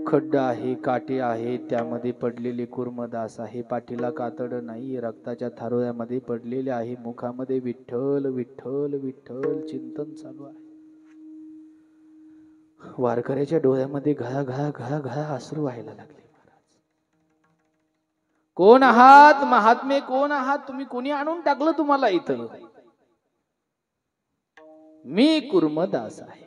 खड्डा आहे, काटे आहे, त्यामध्ये पडलेले कुर्मदास आहे. पाठीला कातड नाही. रक्ताच्या थारोळ्यामध्ये पडलेले आहे. मुखामध्ये विठ्ठल विठ्ठल विठ्ठल चिंतन चालू आहे. वारकऱ्याच्या डोळ्यामध्ये घळा घळा घळा घळा अश्रू व्हायला लागले महाराज. कोण आहात महात्मे, कोण आहात तुम्ही, कोणी आणून टाकलं तुम्हाला इथं? मी कुर्मदास आहे,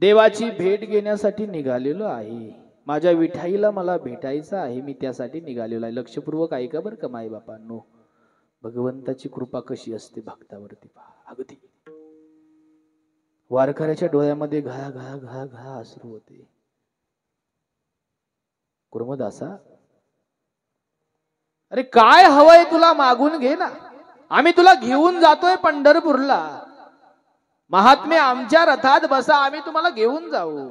देवाची भेट घेण्यासाठी निघालेलो आहे. माझ्या विठाईला मला भेटायचं आहे, मी त्यासाठी निघालेलो आहे. लक्षपूर्वक ऐका बरं का माई बापांनो. भगवंताची कृपा कशी असते भक्तावरती पहा. अगदी वारकऱ्याच्या डोळ्यामध्ये घळा घळा घळा घळा अश्रू होते. कुर्मदासा, अरे काय हवंय तुला मागून घे ना, आम्ही तुला घेऊन जातोय पंढरपूरला. महात्मे आमच्या रथात बसा, आम्ही तुम्हाला घेऊन जाऊ.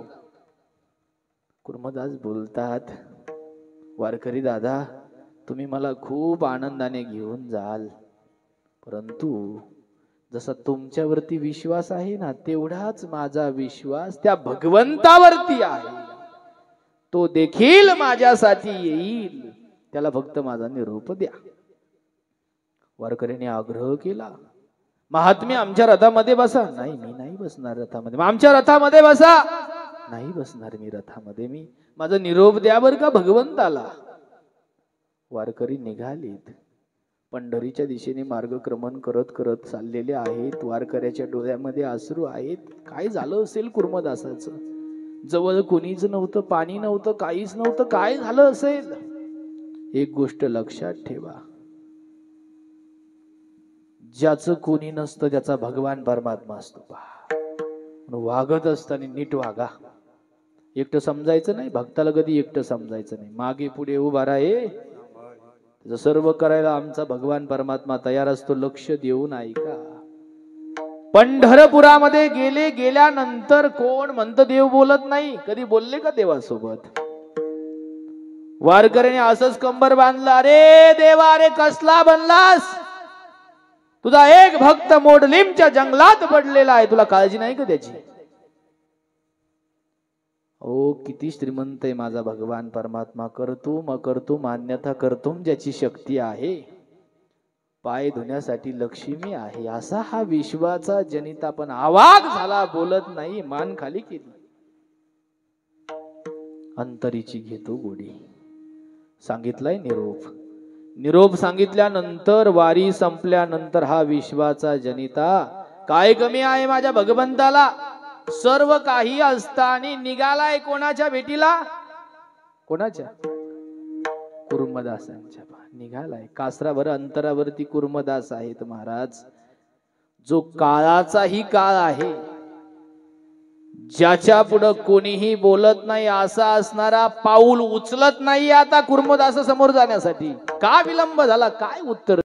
कुर्मदास बोलतात, वारकरी दादा तुम्ही मला खूप आनंदाने घेऊन जाल, परंतु जसा तुमच्यावरती विश्वास आहे ना, तेवढाच माझा विश्वास त्या भगवंतावरती आहे. तो देखील माझ्यासाठी येईल, त्याला फक्त माझा निरोप द्या. वारकऱ्याने आग्रह केला, महात्मे आमच्या रथामध्ये बसा. नाही, मी नाही बसणार रथामध्ये. आमच्या रथामध्ये बसा. नाही बसणार मी रथामध्ये, मी माझा निरोप द्या बर का भगवंताला. वारकरी निघालेत, पंढरीच्या दिशेने मार्गक्रमण करत करत चाललेले आहेत. वारकऱ्याच्या डोळ्यामध्ये अश्रू आहेत. काय झालं असेल कुर्मदासाचं? जवळ कोणीच नव्हतं, पाणी नव्हतं, काहीच नव्हतं. काय झालं असेल? एक गोष्ट लक्षात ठेवा, ज्याचं कोणी नसतं त्याचा भगवान परमात्मा असतो. वागत असताना नीट वागा. एकटं समजायचं नाही, भक्ताला कधी एकटं समजायचं नाही. मागे पुढे उभा राहे, सर्व करायला आमचा भगवान परमात्मा तयार असतो. लक्ष देऊन ऐका. पंढरपुरामध्ये गेल्यानंतर कोण म्हणतं देव बोलत नाही? कधी बोलले का देवासोबत? वारकऱ्याने असंच कंबर बांधला, अरे देवा, अरे कसला बनलास? तुझा एक भक्त मोडलिमच्या जंगलात पडलेला आहे, तुला काळजी नाही का त्याची? ओ किती श्रीमंत आहे माझा भगवान परमात्मा. करतुम अकर्तुम अन्यथा कर्तुम ज्याची शक्ती आहे, पाय धुण्यासाठी लक्ष्मी आहे, असा हा विश्वाचा जनिता. पण आवाज झाला, बोलत नाही, मान खाली केली. अंतरीची घेतो गोडी. सांगितलाय निरोप सांगितल्यानंतर, वारी संपल्यानंतर हा विश्वाचा जनिता काय कमी आहे माझ्या भगवंताला? सर्व काही असताना निघालाय कोणाच्या भेटीला? कोणाच्या? कुर्मदासांच्या. निघालाय. कासराभर अंतरावरती कुर्मदास आहेत महाराज. जो काळाचाही काळ आहे, ज्याच्या पुढे कोणीही बोलत नाही असा असणारा, पाऊल उचलत नाही आता कुर्मदास समोर जाण्यासाठी. का विलंब झाला? काय उत्तर